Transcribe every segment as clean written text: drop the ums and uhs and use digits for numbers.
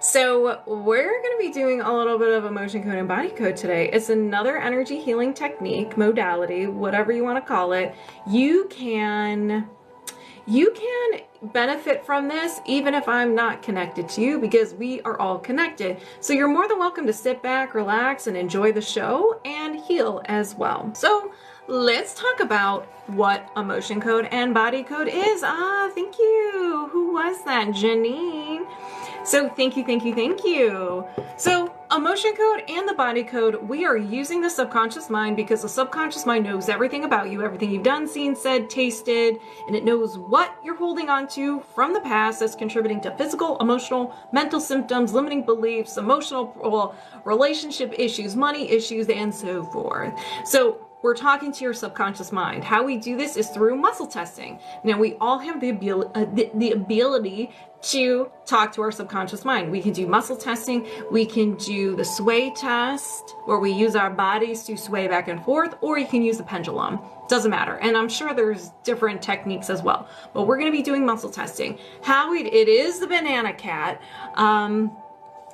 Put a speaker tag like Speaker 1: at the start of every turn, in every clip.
Speaker 1: So we're going to be doing a little bit of emotion code and body code today. It's another energy healing technique, modality, whatever you want to call it. You can benefit from this even if I'm not connected to you, because we are all connected. So you're more than welcome to sit back, relax, and enjoy the show and heal as well. So let's talk about what emotion code and body code is. Thank you. Who was that? Janine. So thank you. So emotion code and the body code, we are using the subconscious mind because the subconscious mind knows everything about you, everything you've done, seen, said, tasted, and it knows what you're holding on to from the past that's contributing to physical, emotional, mental symptoms, limiting beliefs, emotional, relationship issues, money issues, and so forth. So we're talking to your subconscious mind. How we do this is through muscle testing. Now, we all have the ability to talk to our subconscious mind. We can do muscle testing. We can do the sway test, where we use our bodies to sway back and forth, or you can use the pendulum. Doesn't matter. And I'm sure there's different techniques as well. But we're going to be doing muscle testing. It is the banana cat.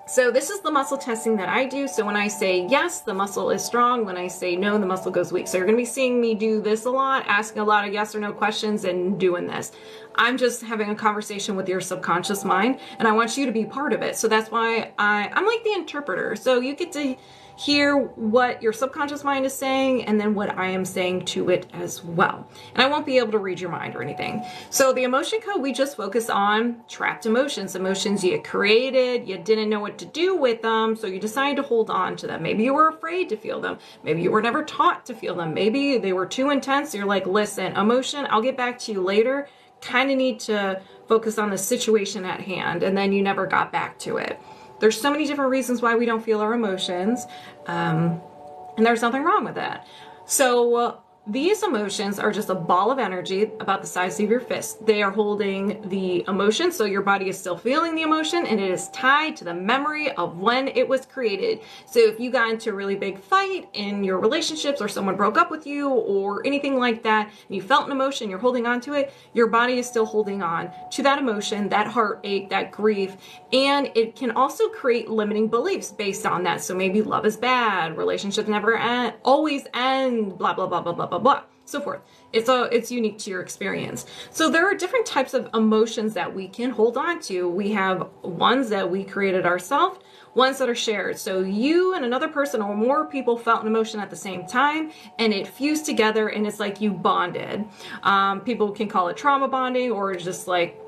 Speaker 1: So this is the muscle testing that I do. So when I say yes, the muscle is strong. When I say no, the muscle goes weak. So you're going to be seeing me do this a lot, asking a lot of yes or no questions and doing this. I'm just having a conversation with your subconscious mind, and I want you to be part of it. So that's why I'm like the interpreter. So you get to hear what your subconscious mind is saying and then what I am saying to it as well. And I won't be able to read your mind or anything. So the emotion code, we just focus on trapped emotions you created, you didn't know what to do with them, so you decided to hold on to them. Maybe you were afraid to feel them. Maybe you were never taught to feel them. Maybe they were too intense. So you're like, listen, emotion, I'll get back to you later. Kind of need to focus on the situation at hand, and then you never got back to it. There's so many different reasons why we don't feel our emotions, and there's nothing wrong with that. So these emotions are just a ball of energy about the size of your fist. They are holding the emotion, so your body is still feeling the emotion, and it is tied to the memory of when it was created. So if you got into a really big fight in your relationships, or someone broke up with you, or anything like that, and you felt an emotion, you're holding on to it, your body is still holding on to that emotion, that heartache, that grief, and it can also create limiting beliefs based on that. So maybe love is bad, relationships never end, always end, blah, blah, blah, blah, blah, blah, so forth. It's unique to your experience. So there are different types of emotions that we can hold on to. We have ones that we created ourselves, ones that are shared. So you and another person or more people felt an emotion at the same time, and it fused together, and it's like you bonded. People can call it trauma bonding, or just like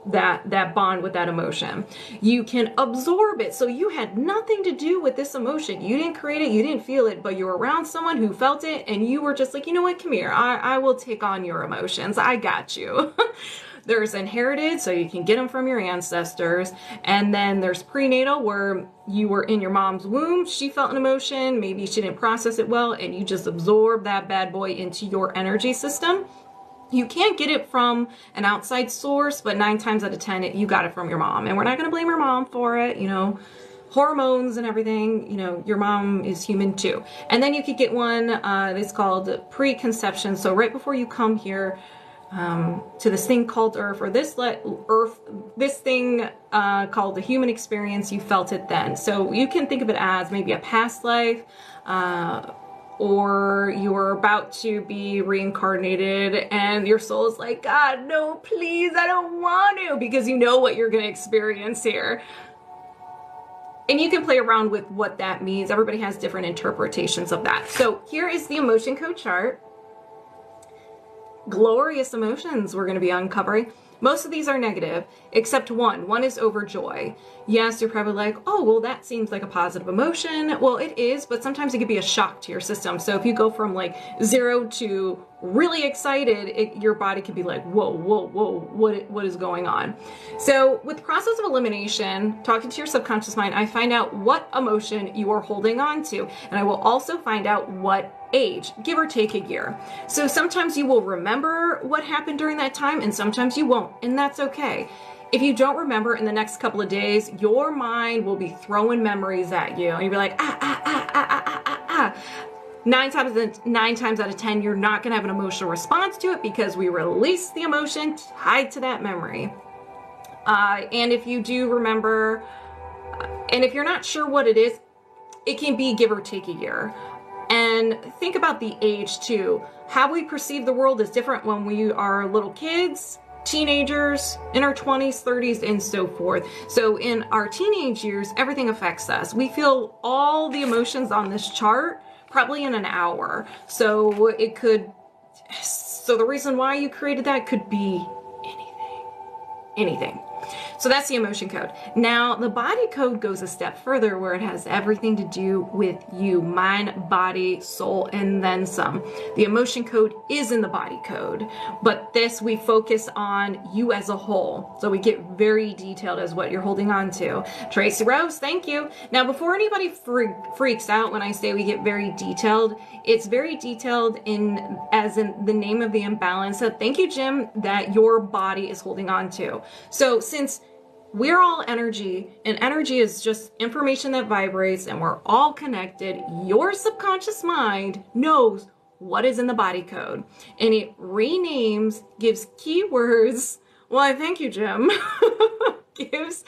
Speaker 1: that bond with that emotion. You can absorb it. So you had nothing to do with this emotion. You didn't create it, you didn't feel it, but you were around someone who felt it, and you were just like, you know what, come here, I will take on your emotions, I got you. There's inherited, so you can get them from your ancestors. And then there's prenatal, where you were in your mom's womb, she felt an emotion, maybe she didn't process it well, and you just absorb that bad boy into your energy system. You can't get it from an outside source, but 9 times out of 10, you got it from your mom. And we're not going to blame your mom for it, you know, hormones and everything, you know, your mom is human too. And then you could get one that's called preconception. So right before you come here to this thing called Earth, or this thing called the human experience, you felt it then. So you can think of it as maybe a past life, or you're about to be reincarnated and your soul is like, God, no, please, I don't want to, because you know what you're going to experience here. And you can play around with what that means. Everybody has different interpretations of that. So here is the emotion code chart. Glorious emotions we're going to be uncovering. Most of these are negative, except one. One is overjoy. Yes, you're probably like, oh, well, that seems like a positive emotion. Well, it is, but sometimes it could be a shock to your system. So if you go from like 0 to really excited, your body could be like, whoa, whoa, whoa, what is going on? So with the process of elimination, talking to your subconscious mind, I find out what emotion you are holding on to. And I will also find out what age, give or take a year. So sometimes you will remember what happened during that time, and sometimes you won't, and that's okay. If you don't remember in the next couple of days, your mind will be throwing memories at you, and you'll be like, 9 times out of 10, you're not going to have an emotional response to it, because we release the emotion tied to that memory. And if you do remember And if you're not sure what it is, it can be give or take a year. And think about the age too. How we perceive the world is different when we are little kids, teenagers, in our 20s, 30s, and so forth. So in our teenage years, everything affects us. We feel all the emotions on this chart probably in an hour. So the reason why you created that could be anything. So that's the emotion code. Now, the body code goes a step further, where it has everything to do with you, mind, body, soul, and then some. The emotion code is in the body code, but this we focus on you as a whole. So we get very detailed as what you're holding on to. Tracy Rose, thank you. Now, before anybody freaks out when I say we get very detailed, it's very detailed as in the name of the imbalance. So thank you, Jim, that your body is holding on to. So since we're all energy, and energy is just information that vibrates, and we're all connected, your subconscious mind knows what is in the body code, and it renames, gives keywords. Well, I thank you, Jim. Gives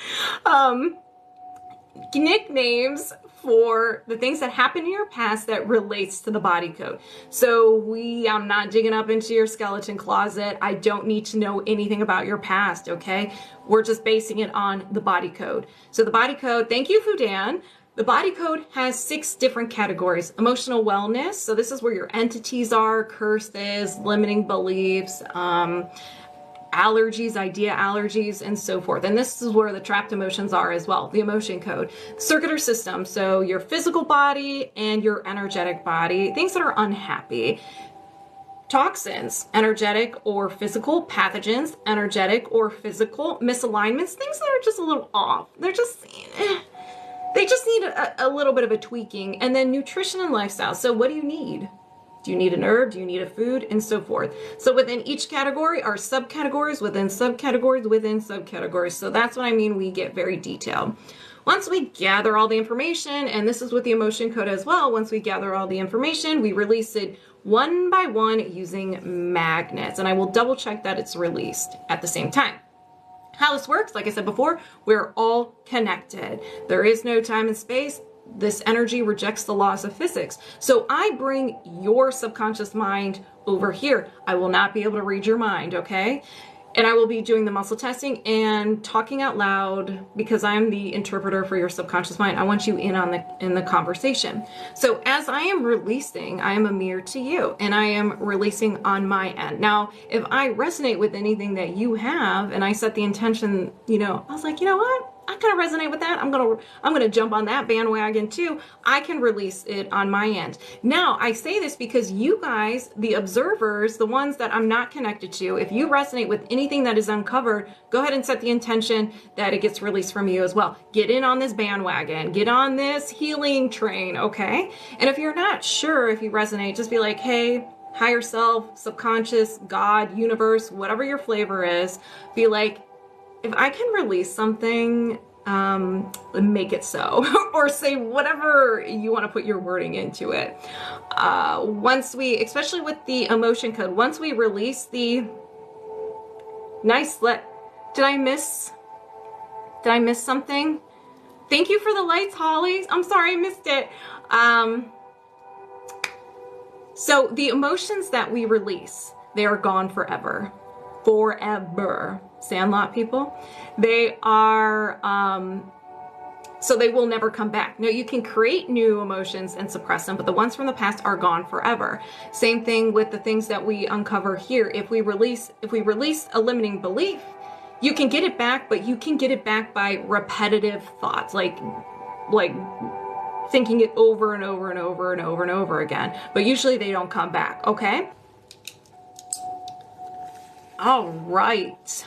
Speaker 1: nicknames for the things that happened in your past that relates to the body code. So I'm not digging up into your skeleton closet. I don't need to know anything about your past, okay? We're just basing it on the body code. So the body code, thank you, Fudan. The body code has 6 different categories. Emotional wellness, so this is where your entities are, curses, limiting beliefs, allergies, idea allergies, and so forth. And this is where the trapped emotions are as well, the emotion code. Circular system, so your physical body and your energetic body, things that are unhappy. Toxins, energetic or physical. Pathogens, energetic or physical. Misalignments, things that are just a little off. They just need a little bit of a tweaking. And then nutrition and lifestyle. So what do you need? Do you need an herb? Do you need a food? And so forth. So within each category are subcategories within subcategories within subcategories. So that's what I mean, we get very detailed. Once we gather all the information, and this is with the emotion code as well, once we gather all the information, we release it one by one using magnets. And I will double check that it's released at the same time. How this works, like I said before, we're all connected. There is no time and space. This energy rejects the laws of physics. So I bring your subconscious mind over here. I will not be able to read your mind, okay? And I will be doing the muscle testing and talking out loud because I'm the interpreter for your subconscious mind. I want you in the conversation. So as I am releasing, I am a mirror to you, and I am releasing on my end. Now, if I resonate with anything that you have, and I set the intention, I was like, you know what? I kind of resonate with that. I'm gonna jump on that bandwagon too. I can release it on my end. Now, I say this because you guys, the observers, the ones that I'm not connected to, if you resonate with anything that is uncovered, go ahead and set the intention that it gets released from you as well. Get in on this bandwagon. Get on this healing train, okay? And if you're not sure if you resonate, just be like, hey, higher self, subconscious, God, universe, whatever your flavor is, be like, if I can release something, make it so, or say whatever you want to put your wording into it. Once we, especially with the emotion code, once we release the did I miss something? Thank you for the lights, Holly. I'm sorry I missed it. So the emotions that we release, they are gone forever. Forever. Sandlot people, they are so they will never come back. Now, you can create new emotions and suppress them, but the ones from the past are gone forever. Same thing with the things that we uncover here. If we release a limiting belief, you can get it back, but you can get it back by repetitive thoughts, like thinking it over and over and over and over and over again, but usually they don't come back. Okay, all right.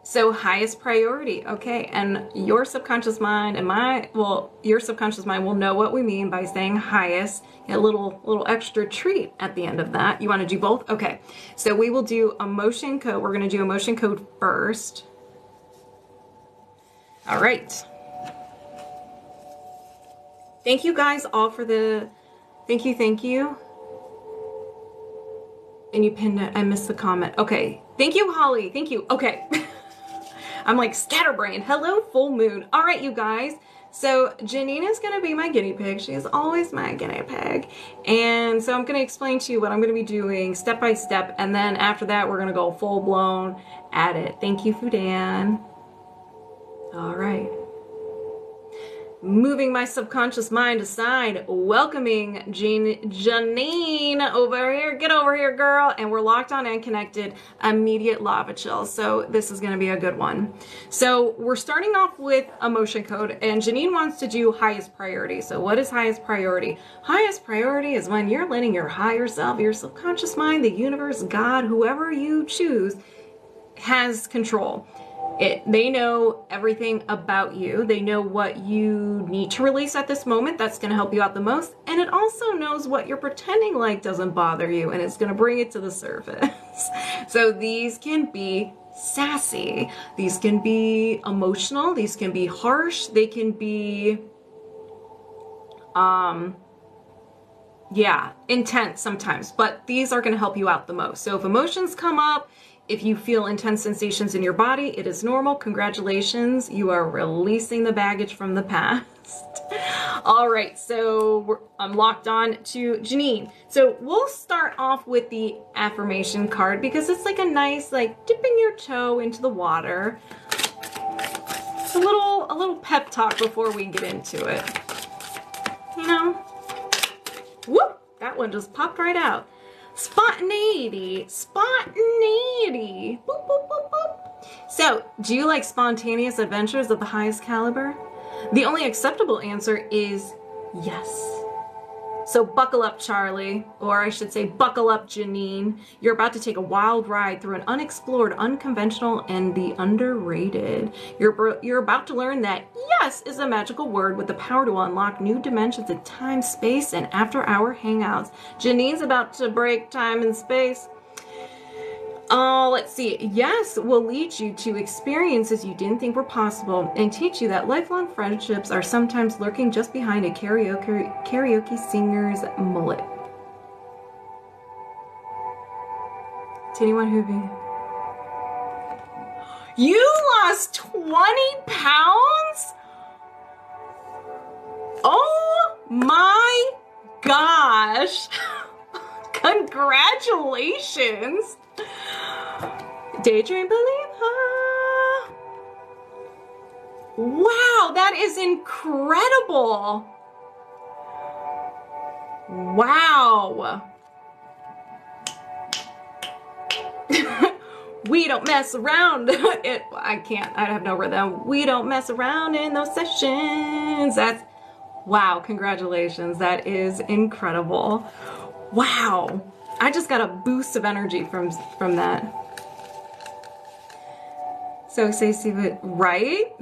Speaker 1: So highest priority, okay, and your subconscious mind and your subconscious mind will know what we mean by saying highest. A little extra treat at the end of that. You want to do both? Okay, so we will do emotion code. We're going to do emotion code first. All right. Thank you guys all for the, thank you. And you pinned it, I missed the comment. Okay, thank you, Holly, thank you, okay. I'm like scatterbrained. Hello, full moon. All right, you guys. So Janine is going to be my guinea pig. She is always my guinea pig. And so I'm going to explain to you what I'm going to be doing step by step. And then after that, we're going to go full blown at it. Thank you, Fudan. All right. Moving my subconscious mind aside, welcoming Janine over here. Get over here, girl. And we're locked on and connected. Immediate lava chills. So this is going to be a good one. So we're starting off with emotion code, and Janine wants to do highest priority. So what is highest priority? Highest priority is when you're letting your higher self, your subconscious mind, the universe, God, whoever you choose, has control. They know everything about you. They know what you need to release at this moment. That's going to help you out the most. And it also knows what you're pretending like doesn't bother you, and it's going to bring it to the surface. So these can be sassy. These can be emotional. These can be harsh. They can be, intense sometimes. But these are going to help you out the most. So if emotions come up, if you feel intense sensations in your body, it is normal. Congratulations. You are releasing the baggage from the past. All right, so I'm locked on to Janine. So we'll start off with the affirmation card because it's like a nice, like dipping your toe into the water. It's a little pep talk before we get into it. You know? Whoop! That one just popped right out. Spontaneity. Spontaneity. Boop, boop, boop, boop. So, do you like spontaneous adventures of the highest caliber? The only acceptable answer is yes. So buckle up, Charlie, or I should say buckle up, Janine. You're about to take a wild ride through an unexplored, unconventional, and the underrated. You're about to learn that yes is a magical word with the power to unlock new dimensions in time, space, and after-hour hangouts. Janine's about to break time and space. Let's see. Yes will lead you to experiences you didn't think were possible and teach you that lifelong friendships are sometimes lurking just behind a karaoke singer's mullet. To anyone who You lost 20 pounds? Oh my gosh. Congratulations. Daydream, believe her. Wow, that is incredible. Wow. We don't mess around. I have no rhythm. We don't mess around in those sessions. Wow, congratulations. That is incredible. Wow. I just got a boost of energy from that. So Stacey, right?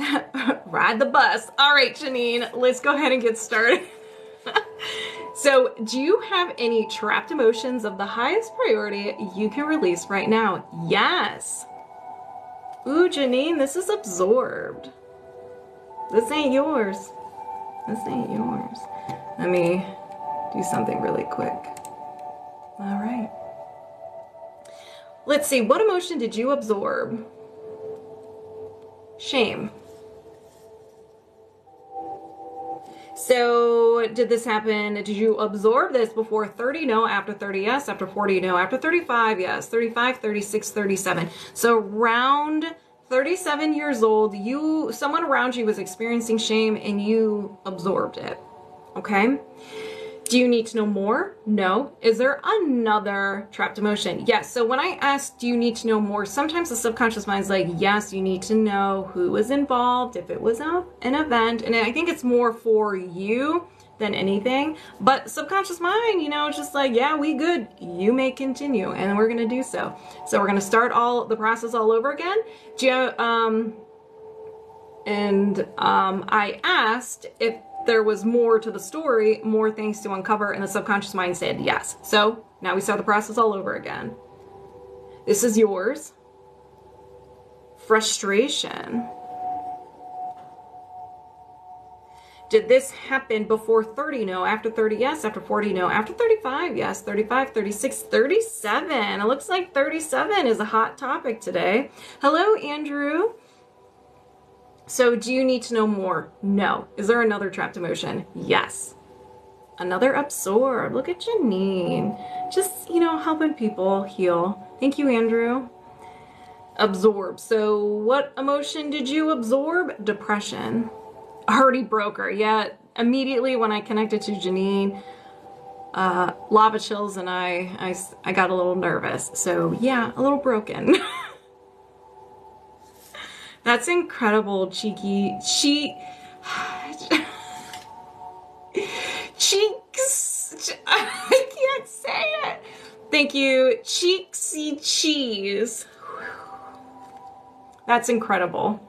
Speaker 1: Ride the bus. All right, Janine, let's go ahead and get started. So, do you have any trapped emotions of the highest priority you can release right now? Yes. Ooh, Janine, this is absorbed. This ain't yours. This ain't yours. Let me do something really quick. All right. Let's see, what emotion did you absorb? Shame. So, did this happen? Did you absorb this before 30? No. After 30? Yes. After 40? No. After 35? Yes. 35, 36, 37. So, around 37 years old, someone around you was experiencing shame and you absorbed it. Okay? Do you need to know more? No. Is there another trapped emotion? Yes. So when I ask, do you need to know more? Sometimes the subconscious mind's like, yes, you need to know who was involved, if it was an event. And I think it's more for you than anything. But subconscious mind, it's just like, yeah, we good. You may continue. And we're going to do so. So we're going to start the process all over again. I asked if there was more to the story, more things to uncover, and the subconscious mind said yes. So now we start the process all over again. This is yours. Frustration. Did this happen before 30? No. After 30? Yes. After 40? No. After 35? Yes. 35, 36, 37. It looks like 37 is a hot topic today. Hello, Andrew. So do you need to know more? No. Is there another trapped emotion? Yes. Another absorb. Look at Janine. Just, helping people heal. Thank you, Andrew. Absorb. So what emotion did you absorb? Depression. Already broke her. Yeah, immediately when I connected to Janine, lava chills, and I got a little nervous. So yeah, a little broken. That's incredible, Cheeky. Cheeks. I can't say it. Thank you, Cheeksy Cheese. That's incredible.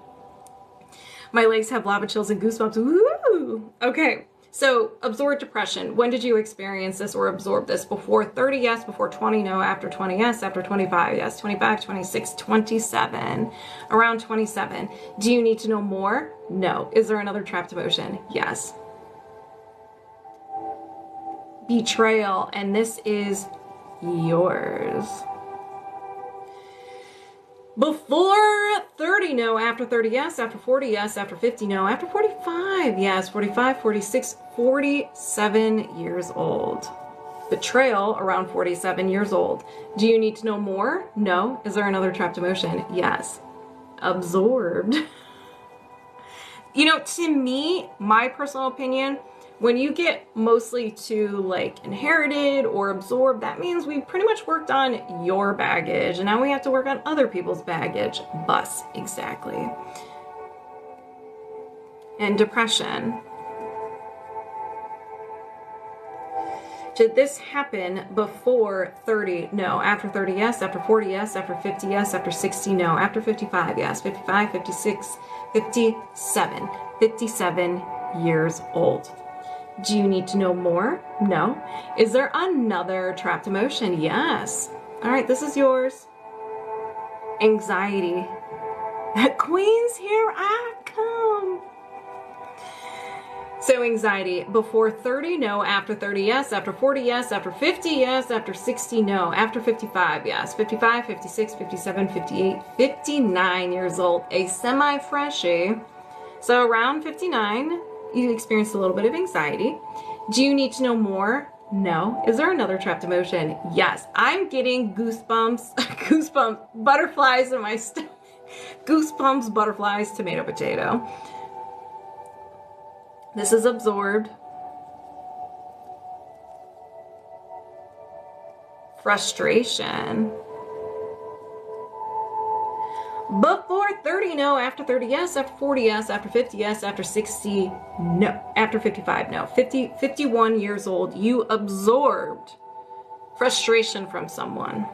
Speaker 1: My legs have lava chills and goosebumps. Woo! Okay, so absorb depression. When did you experience this or absorb this? Before 30, yes. Before 20, no. After 20, yes. After 25, yes. 25, 26, 27. Around 27. Do you need to know more? No. Is there another trapped emotion? Yes. Betrayal, and this is yours. Before 30, no. After 30, yes. After 40, yes. After 50, no. After 45, yes. 45, 46, 47 years old. Betrayal, around 47 years old. Do you need to know more? No. Is there another trapped emotion? Yes. Absorbed. To me, my personal opinion, when you get mostly to like inherited or absorbed, that means we pretty much worked on your baggage and now we have to work on other people's baggage. Bus, exactly. And depression. Did this happen before 30? No. After 30, yes. After 40, yes. After 50, yes. After 60, no. After 55, yes. 55, 56, 57. 57 years old. Do you need to know more? No. Is there another trapped emotion? Yes. All right, this is yours. Anxiety. Queens, here I come. So anxiety, before 30, no. After 30, yes. After 40, yes. After 50, yes. After 60, no. After 55, yes. 55, 56, 57, 58, 59 years old. A semi-freshie. So around 59, you experienced a little bit of anxiety. Do you need to know more? No. Is there another trapped emotion? Yes. I'm getting goosebumps, butterflies in my stomach. Goosebumps, butterflies, tomato, potato. This is absorbed. Frustration. Before 30, no. After 30, yes. After 40, yes. After 50, yes. After 60, no. After 55, no. 51 years old, you absorbed frustration from someone.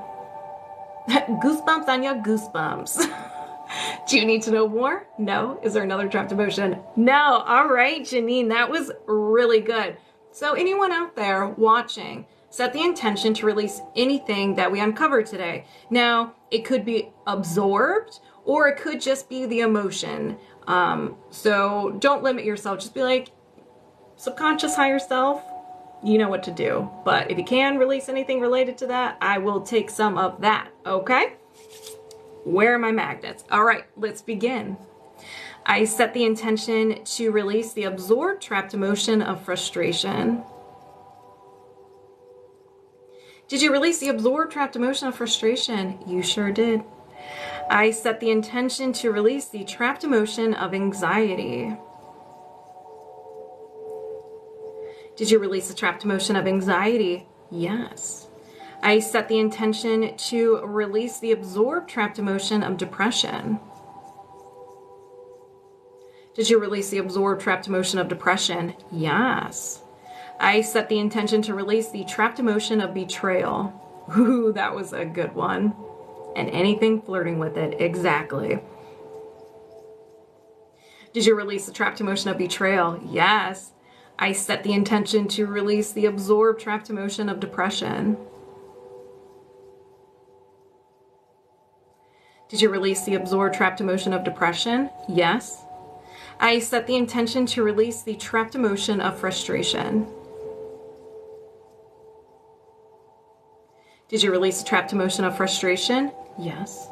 Speaker 1: Goosebumps on your goosebumps. Do you need to know more? No. Is there another trapped emotion? No. All right, Janine, that was really good. So anyone out there watching, set the intention to release anything that we uncovered today. Now, it could be absorbed or it could just be the emotion. So don't limit yourself. Just be like, subconscious higher self, you know what to do. But if you can release anything related to that, I will take some of that, okay? Where are my magnets? All right, let's begin. I set the intention to release the absorbed trapped emotion of frustration. Did you release the absorbed trapped emotion of frustration? You sure did. I set the intention to release the trapped emotion of anxiety. Did you release the trapped emotion of anxiety? Yes. I set the intention to release the absorbed trapped emotion of depression. Did you release the absorbed trapped emotion of depression? Yes. I set the intention to release the trapped emotion of betrayal. Ooh, that was a good one. And anything flirting with it, exactly. Did you release the trapped emotion of betrayal? Yes. I set the intention to release the absorbed trapped emotion of depression. Did you release the absorbed trapped emotion of depression? Yes. I set the intention to release the trapped emotion of frustration. Did you release the trapped emotion of frustration? Yes.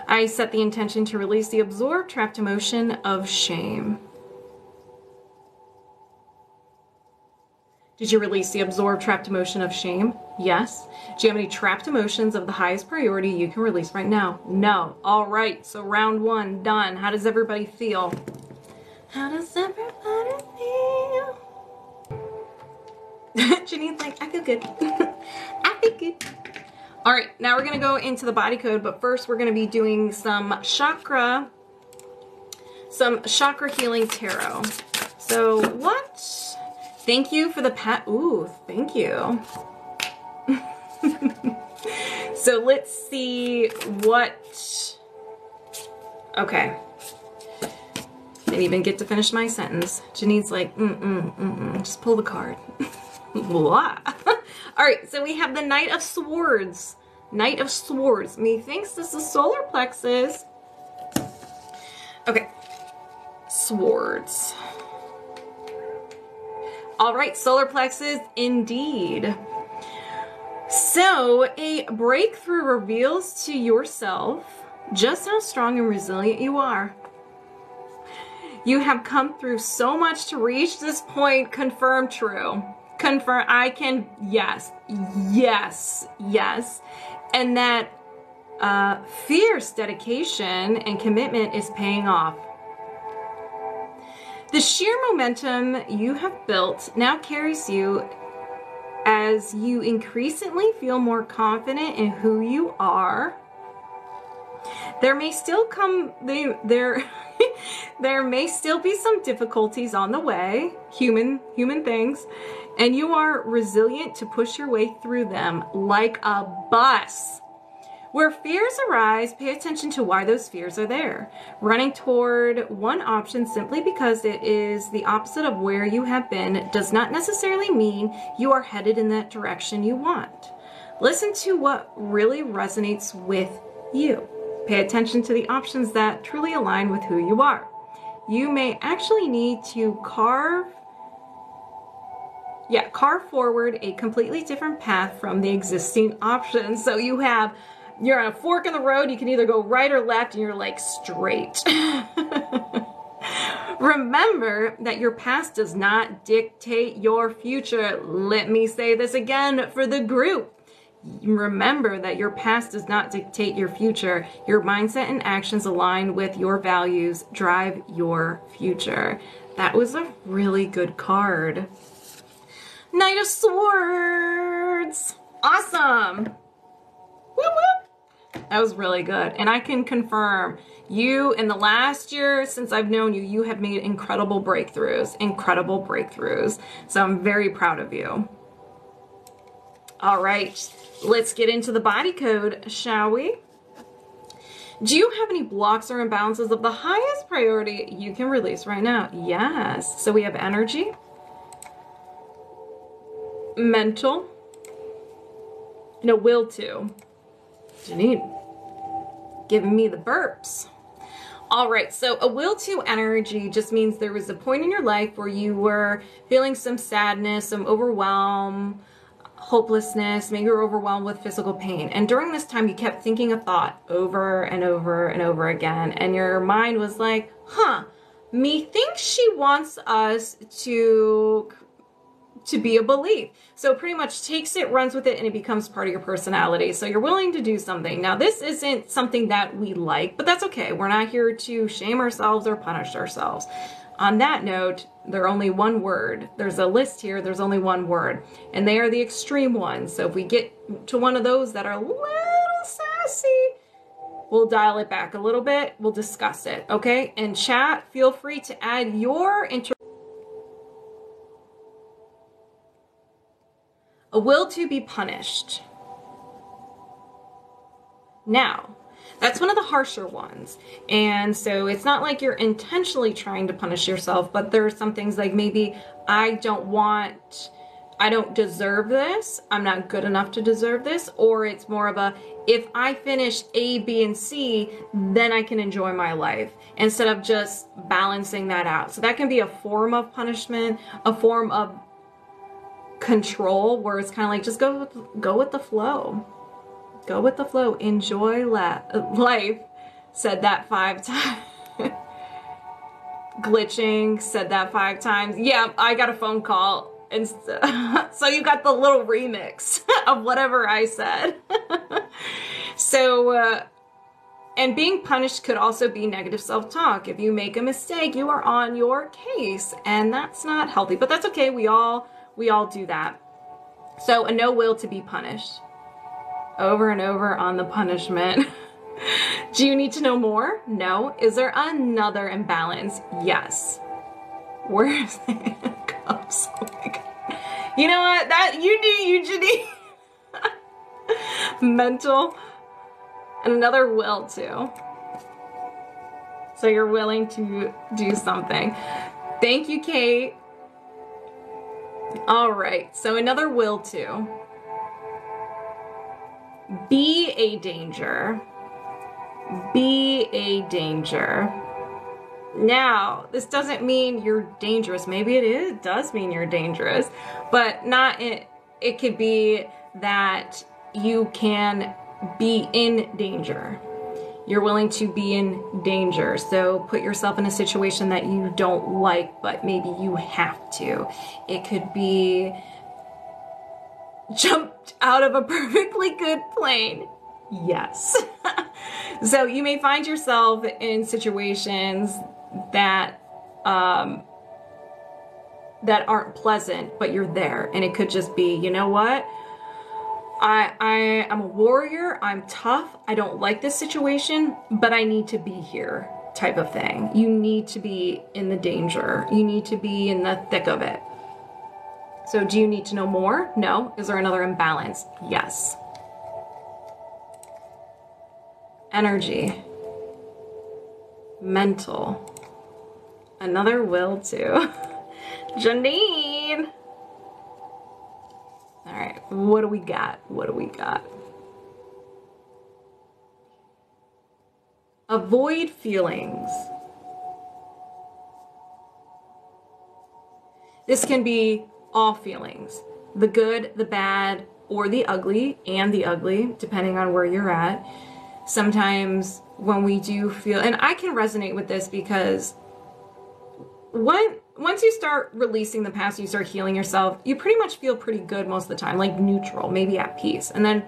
Speaker 1: I set the intention to release the absorbed, trapped emotion of shame. Did you release the absorbed, trapped emotion of shame? Yes. Do you have any trapped emotions of the highest priority you can release right now? No. All right. So round 1 done. How does everybody feel? How does everybody feel? Janine's like, I feel good. I feel good. All right. Now we're going to go into the body code, but first we're going to be doing some chakra healing tarot. So what? Thank you for the pat. Ooh, thank you. So let's see what. Okay. Didn't even get to finish my sentence. Janine's like, just pull the card. What? All right, so we have the Knight of Swords. Knight of Swords. Methinks this is solar plexus. Okay. Swords. All right, solar plexus indeed. So a breakthrough reveals to yourself just how strong and resilient you are. You have come through so much to reach this point. Confirm true. Confirm. I can. Yes. Yes. Yes. And that fierce dedication and commitment is paying off. The sheer momentum you have built now carries you as you increasingly feel more confident in who you are. There may still there may still be some difficulties on the way, human things, and you are resilient to push your way through them like a bus. Where fears arise, pay attention to why those fears are there. Running toward one option simply because it is the opposite of where you have been does not necessarily mean you are headed in that direction you want. Listen to what really resonates with you. Pay attention to the options that truly align with who you are. You may actually need to carve forward a completely different path from the existing options. So you're on a fork in the road. You can either go right or left, and you're like straight. Remember that your past does not dictate your future. Let me say this again for the group. Remember that your past does not dictate your future. Your mindset and actions align with your values drive your future. That was a really good card. Knight of Swords. Awesome. Whoop, whoop. That was really good. And I can confirm, you, in the last year since I've known you, you have made incredible breakthroughs. Incredible breakthroughs. So I'm very proud of you. All right. Let's get into the body code, shall we? Do you have any blocks or imbalances of the highest priority you can release right now? Yes. So we have energy, mental, and a will to. Janine, giving me the burps. All right, so a will to energy just means there was a point in your life where you were feeling some sadness, some overwhelm, hopelessness, maybe you're overwhelmed with physical pain. And during this time, you kept thinking a thought over and over and over again. And your mind was like, methinks she wants us to be a belief. So pretty much takes it, runs with it, and it becomes part of your personality. So you're willing to do something. Now, this isn't something that we like, but that's okay. We're not here to shame ourselves or punish ourselves. On that note, there's only one word. There's a list here. There's only one word. And they are the extreme ones. So if we get to one of those that are a little sassy, we'll dial it back a little bit. We'll discuss it, okay? And chat, feel free to add your a will to be punished. Now, that's one of the harsher ones. And so it's not like you're intentionally trying to punish yourself, but there are some things like maybe I don't deserve this. I'm not good enough to deserve this. Or it's more of a, if I finish A, B, and C, then I can enjoy my life instead of just balancing that out. So that can be a form of punishment, a form of control where it's kind of like, just go with the flow. Go with the flow. Enjoy life. said that 5 times. Glitching, said that 5 times. Yeah, I got a phone call. And so you got the little remix of whatever I said. So, and being punished could also be negative self-talk. If you make a mistake, you are on your case, and that's not healthy, but that's okay. We all do that. So a no will to be punished. Over and over on the punishment. Do you need to know more? No. Is there another imbalance? Yes. Where's the handcuffs? Oh my God. You know what? That you Janine. Mental. And another will too. So you're willing to do something. Thank you, Kate. All right. So another will too. Be a danger. Be a danger. Now, this doesn't mean you're dangerous. Maybe it does mean you're dangerous, but not it could be that you can be in danger. You're willing to be in danger. So put yourself in a situation that you don't like, but maybe you have to. It could be jumped out of a perfectly good plane. Yes. So you may find yourself in situations that that aren't pleasant, but you're there. And it could just be, you know what? I'm a warrior. I'm tough. I don't like this situation, but I need to be here type of thing. You need to be in the danger. You need to be in the thick of it. So do you need to know more? No. Is there another imbalance? Yes. Energy. Mental. Another will too. Janine. All right, what do we got? What do we got? Avoid feelings. This can be all feelings. The good, the bad, or the ugly, and the ugly, depending on where you're at. Sometimes when we do feel, and I can resonate with this because once you start releasing the past, you start healing yourself, you pretty much feel pretty good most of the time, like neutral, maybe at peace. And then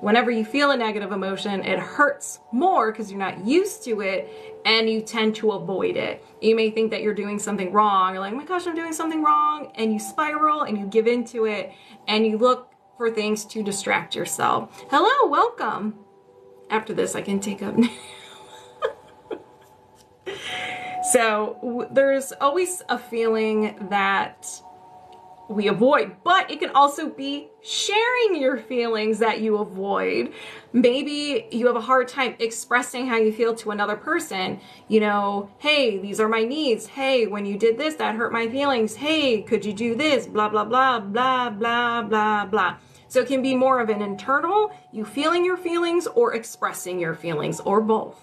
Speaker 1: whenever you feel a negative emotion, it hurts more because you're not used to it and you tend to avoid it. You may think that you're doing something wrong. You're like, oh my gosh, I'm doing something wrong. And you spiral and you give into it and you look for things to distract yourself. Hello, welcome. After this, I can take up. So there's always a feeling that we avoid, but it can also be sharing your feelings that you avoid. Maybe you have a hard time expressing how you feel to another person. You know, hey, these are my needs. Hey, when you did this, that hurt my feelings. Hey, could you do this? Blah, blah, blah, blah, blah, blah, blah. So it can be more of an internal, you feeling your feelings or expressing your feelings or both.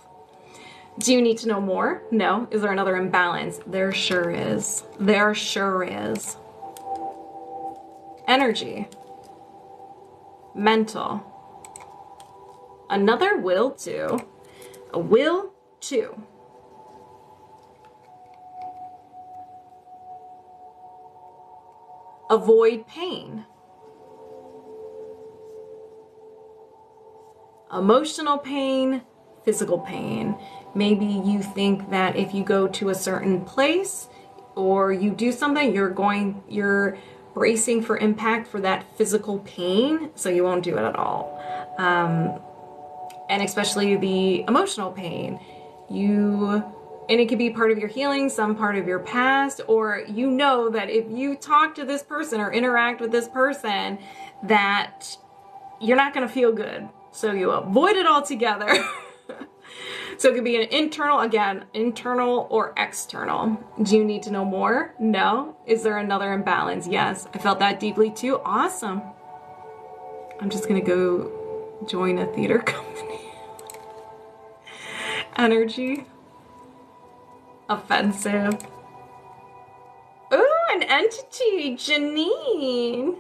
Speaker 1: Do you need to know more? No. Is there another imbalance? There sure is. There sure is. Energy. Mental. Another will to. A will to. Avoid pain. Emotional pain, physical pain. Maybe you think that if you go to a certain place or you do something, you're bracing for impact for that physical pain, so you won't do it at all. And especially the emotional pain. And it could be part of your healing, some part of your past, or you know that if you talk to this person or interact with this person, that you're not gonna feel good. So you avoid it altogether. So it could be an internal or external. Do you need to know more? No. Is there another imbalance? Yes. I felt that deeply too. Awesome. I'm just gonna go join a theater company. Energy. Offensive. Ooh, an entity, Janine.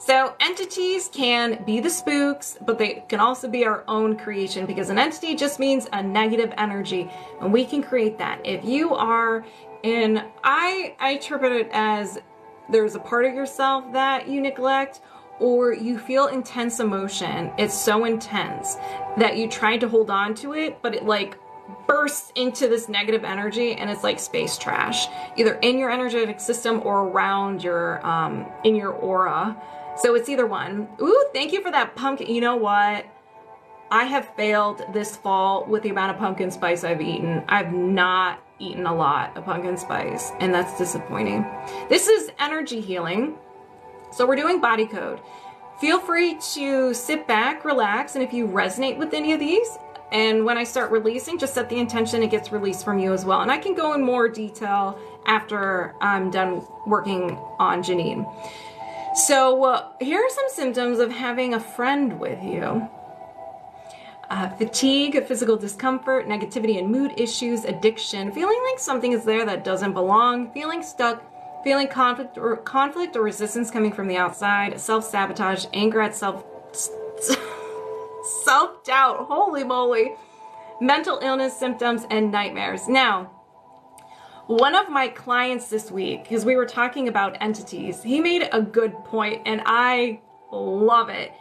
Speaker 1: So entities can be the spooks, but they can also be our own creation, because an entity just means a negative energy, and we can create that. If you are in, I interpret it as there's a part of yourself that you neglect, or you feel intense emotion. It's so intense that you try to hold on to it, but it like bursts into this negative energy, and it's like space trash, either in your energetic system or around your, in your aura. So it's either one. Ooh, thank you for that pumpkin. You know what? I have failed this fall with the amount of pumpkin spice I've eaten. I've not eaten a lot of pumpkin spice, and that's disappointing. This is energy healing. So we're doing body code. Feel free to sit back, relax, and if you resonate with any of these, and when I start releasing, just set the intention it gets released from you as well. And I can go in more detail after I'm done working on Janine. So here are some symptoms of having a friend with you. Fatigue, physical discomfort, negativity and mood issues, addiction, feeling like something is there that doesn't belong, feeling stuck, feeling conflict or resistance coming from the outside, self-sabotage, anger at self-doubt, holy moly, mental illness symptoms, and nightmares. Now, one of my clients this week, because we were talking about entities, he made a good point, and I love it.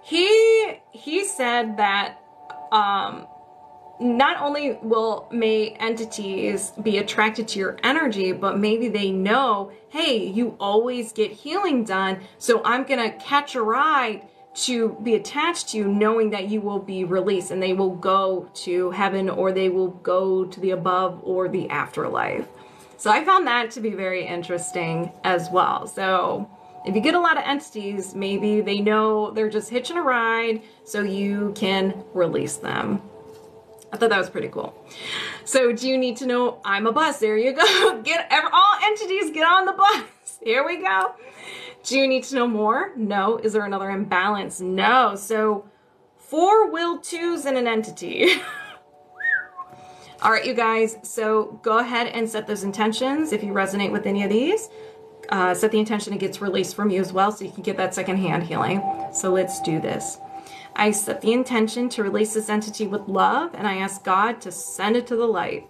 Speaker 1: He said that not only may entities be attracted to your energy, but maybe they know, hey, you always get healing done, so I'm gonna catch a ride to be attached to you, knowing that you will be released and they will go to heaven, or they will go to the above or the afterlife. So I found that to be very interesting as well. So if you get a lot of entities, maybe they know they're just hitching a ride so you can release them. I thought that was pretty cool. So do you need to know I'm a bus? There you go. All entities get on the bus. Here we go. Do you need to know more? No. Is there another imbalance? No. So 4 will 2s in an entity. All right, you guys. So go ahead and set those intentions. If you resonate with any of these, set the intention it gets released from you as well, so you can get that secondhand healing. So let's do this. I set the intention to release this entity with love, and I ask God to send it to the light.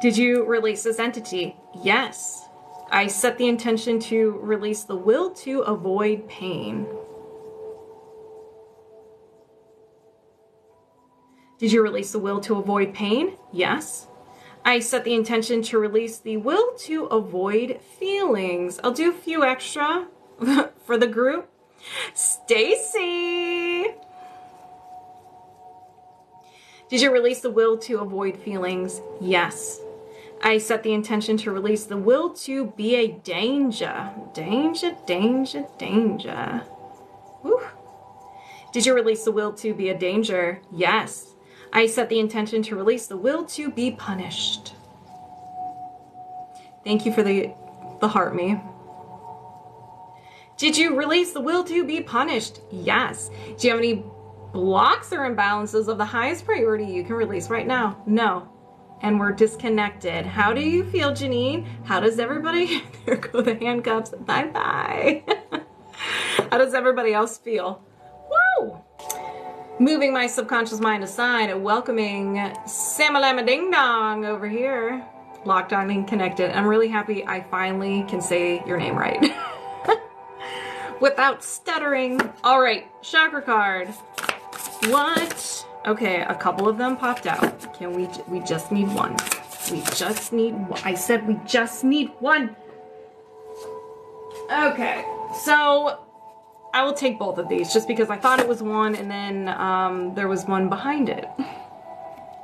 Speaker 1: Did you release this entity? Yes. I set the intention to release the will to avoid pain. Did you release the will to avoid pain? Yes. I set the intention to release the will to avoid feelings. I'll do a few extra for the group. Stacy! Did you release the will to avoid feelings? Yes. I set the intention to release the will to be a danger. Danger, danger, danger. Whew. Did you release the will to be a danger? Yes. I set the intention to release the will to be punished. Thank you for the heart me. Did you release the will to be punished? Yes. Do you have any blocks or imbalances of the highest priority you can release right now? No. And we're disconnected. How do you feel, Janine? How does everybody, there go the handcuffs, bye-bye. How does everybody else feel? Woo! Moving my subconscious mind aside and welcoming Samalama Ding Dong over here. Locked on and connected. I'm really happy I finally can say your name right. Without stuttering. All right, chakra card. What? Okay, a couple of them popped out. Can we just need one. We just need one. I said we just need one. Okay, so I will take both of these just because I thought it was one, and then there was one behind it.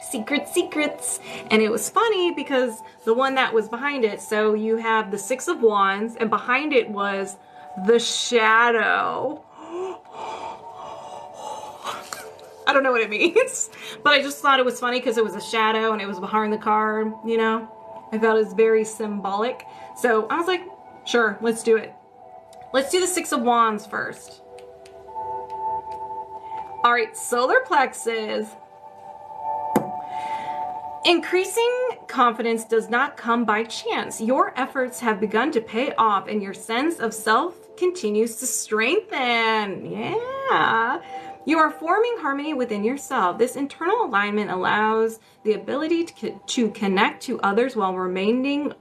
Speaker 1: Secrets. And it was funny because the one that was behind it, so you have the 6 of Wands, and behind it was the shadow. I don't know what it means, but I just thought it was funny because it was a shadow and it was behind the card, you know? I felt it was very symbolic. So I was like, sure, let's do it. Let's do the 6 of Wands first. All right, solar plexus. Increasing confidence does not come by chance. Your efforts have begun to pay off and your sense of self continues to strengthen. Yeah. You are forming harmony within yourself. This internal alignment allows the ability to connect to others while remaining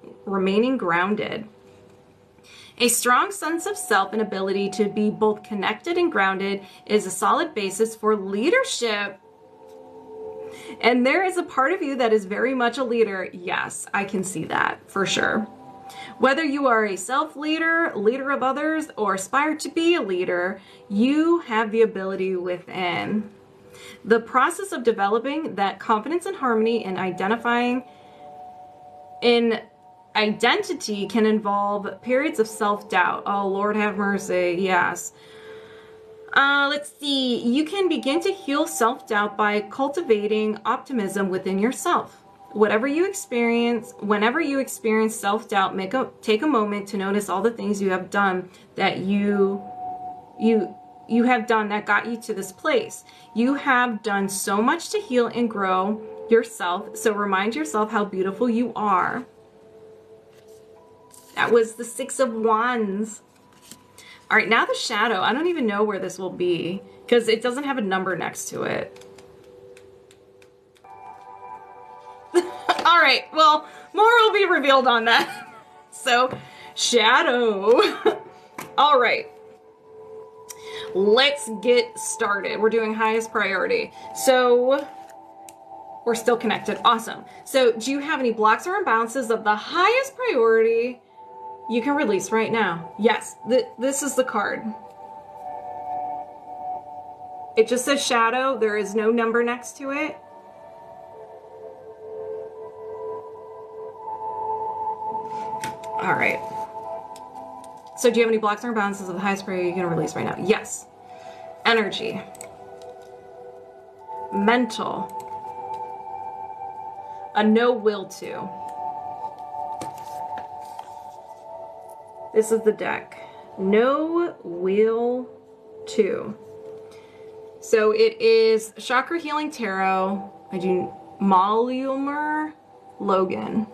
Speaker 1: grounded. A strong sense of self and ability to be both connected and grounded is a solid basis for leadership. And there is a part of you that is very much a leader. Yes, I can see that for sure. Whether you are a self-leader, leader of others, or aspire to be a leader, you have the ability within. The process of developing that confidence and harmony and identifying in identity can involve periods of self-doubt. Oh, Lord have mercy. Yes. Let's see. You can begin to heal self-doubt by cultivating optimism within yourself. Whenever you experience self-doubt, take a moment to notice all the things you have done that you have done that got you to this place. You have done so much to heal and grow yourself. So remind yourself how beautiful you are. That was the 6 of Wands. All right, now the shadow. I don't even know where this will be because it doesn't have a number next to it. All right, well, more will be revealed on that. So, shadow. All right, let's get started. We're doing highest priority. So, we're still connected. Awesome. So, do you have any blocks or imbalances of the highest priority you can release right now? Yes, this is the card. It just says shadow. There is no number next to it. All right. So do you have any blocks or imbalances of the highest priority you can release right now? Yes. Energy. Mental. A no will to. This is the deck. No will to. So it is Chakra Healing Tarot. I do Malumar Logan.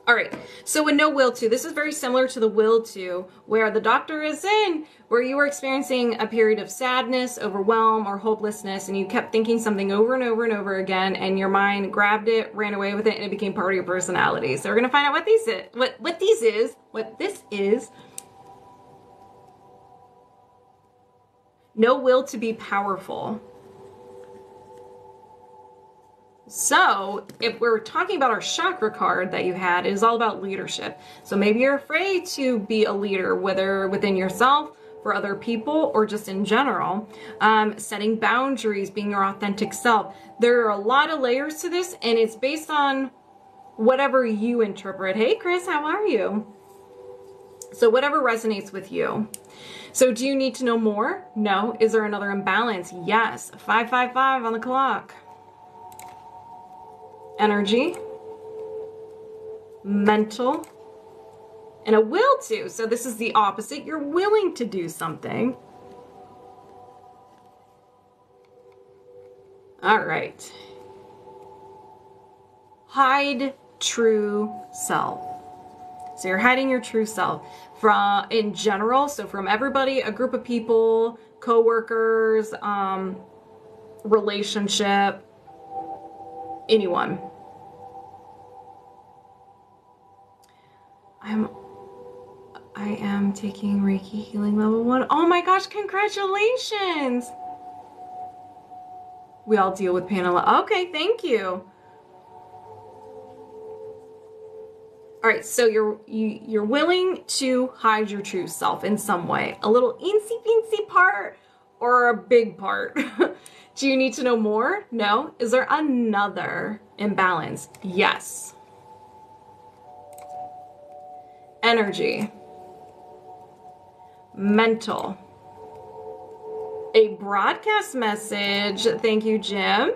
Speaker 1: All right, so a no will to. This is very similar to the will to, where the doctor is in, where you were experiencing a period of sadness, overwhelm, or hopelessness, and you kept thinking something over and over and over again, and your mind grabbed it, ran away with it, and it became part of your personality. So we're gonna find out what this is. No will to be powerful. So if we're talking about our chakra card that you had, it is all about leadership. So maybe you're afraid to be a leader, whether within yourself, for other people, or just in general. Setting boundaries, being your authentic self. There are a lot of layers to this, and it's based on whatever you interpret. Hey Chris, how are you? So whatever resonates with you. So do you need to know more? No. Is there another imbalance? Yes. 555 on the clock. Energy, mental, and a will to. So this is the opposite. You're willing to do something. All right. Hide true self. So you're hiding your true self from, in general, so from everybody, a group of people, co-workers, relationship, anyone. I am taking Reiki Healing Level 1. Oh my gosh, congratulations! We all deal with pain a lot. Okay, thank you. All right, so you're willing to hide your true self in some way. A little eensy-peensy part or a big part. Do you need to know more? No. Is there another imbalance? Yes. Energy. Mental. A broadcast message. Thank you, Jim.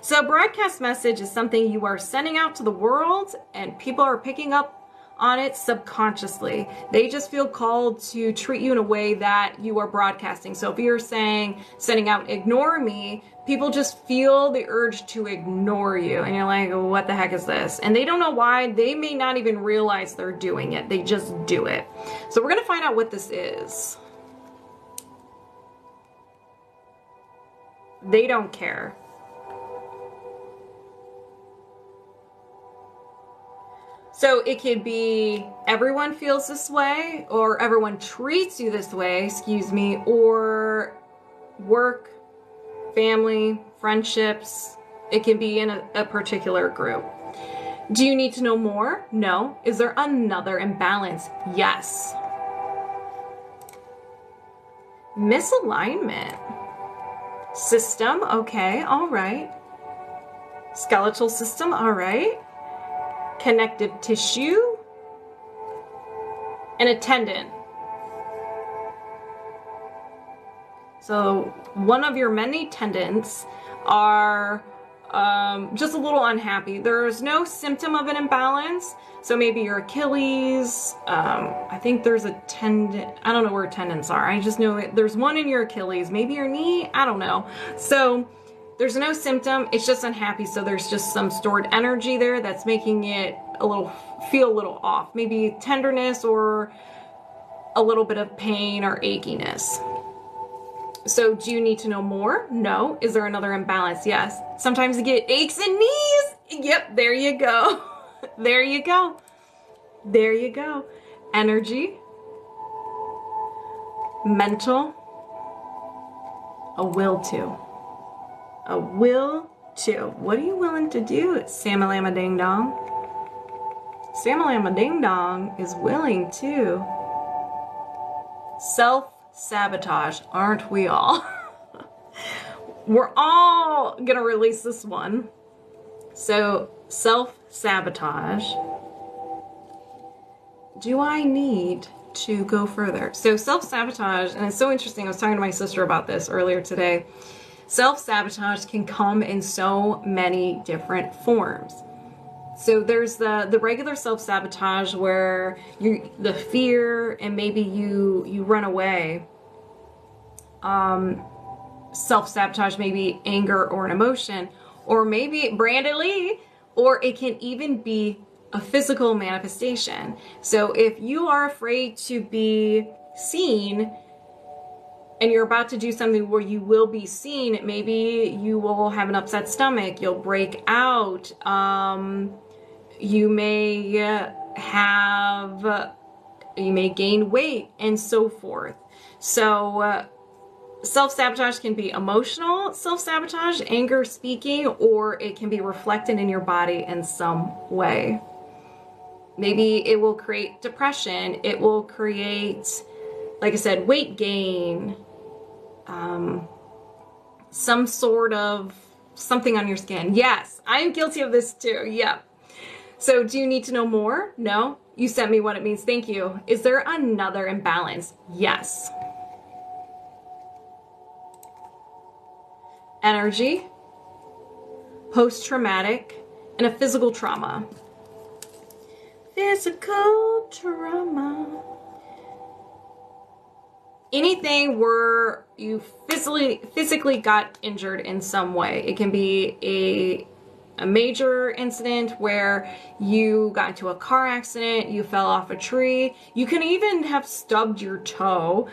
Speaker 1: So broadcast message is something you are sending out to the world and people are picking up on it subconsciously. They just feel called to treat you in a way that you are broadcasting. So if you're sending out ignore me, people just feel the urge to ignore you. And you're like, what the heck is this? And they don't know why. They may not even realize they're doing it. They just do it. So we're going to find out what this is. They don't care. So it could be everyone feels this way, or everyone treats you this way, excuse me, or work, family, friendships. It can be in a particular group. Do you need to know more? No. Is there another imbalance? Yes. Misalignment. System, okay, all right. Skeletal system, all right. Connective tissue, and a tendon. So one of your many tendons are just a little unhappy. There's no symptom of an imbalance. So maybe your Achilles, I think there's a tendon, I don't know where tendons are. I just know there's one in your Achilles, maybe your knee, I don't know. So there's no symptom, it's just unhappy. So there's just some stored energy there that's making it feel a little off. Maybe tenderness or a little bit of pain or achiness. So do you need to know more? No. Is there another imbalance? Yes. Sometimes you get aches and knees. Yep, there you go. There you go. There you go. Energy. Mental. A will to. A will to. What are you willing to do? Samalama ding dong. Samalama ding dong is willing to self-sabotage, aren't we all? We're all gonna release this one. So self-sabotage. Do I need to go further? So self-sabotage, and it's so interesting, I was talking to my sister about this earlier today. Self-sabotage can come in so many different forms. So there's the regular self-sabotage where the fear and maybe you run away. Self-sabotage, maybe anger or an emotion, or maybe Brandon Lee, or it can even be a physical manifestation. So if you are afraid to be seen and you're about to do something where you will be seen, maybe you will have an upset stomach, you'll break out, you may gain weight, and so forth. So self-sabotage can be emotional self-sabotage, anger, speaking, or it can be reflected in your body in some way. Maybe it will create depression, it will create, like I said, weight gain, some sort of something on your skin. Yes, I'm guilty of this too. Yep. So do you need to know more? No. You sent me what it means. Thank you. Is there another imbalance? Yes. Energy, post-traumatic, and a physical trauma. Physical trauma. Anything where you physically got injured in some way. It can be a major incident where you got into a car accident, you fell off a tree. You can even have stubbed your toe.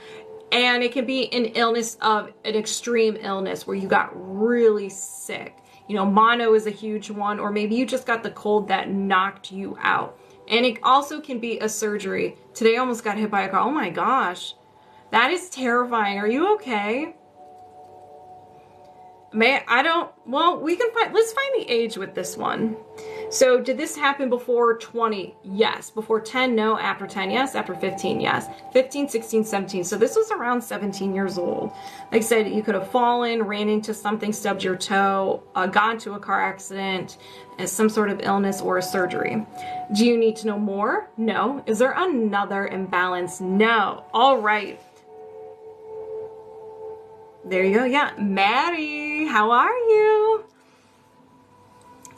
Speaker 1: And it can be an illness of an extreme illness where you got really sick. You know, mono is a huge one, or maybe you just got the cold that knocked you out. And it also can be a surgery. Today I almost got hit by a car. Oh my gosh. That is terrifying. Are you okay? Well, let's find the age with this one. So did this happen before 20? Yes. Before 10? No. After 10? Yes. After 15? Yes. 15, 16, 17. So this was around 17 years old. Like I said, you could have fallen, ran into something, stubbed your toe, got into a car accident, as some sort of illness or a surgery. Do you need to know more? No. Is there another imbalance? No. All right. There you go. Yeah. Maddie, how are you?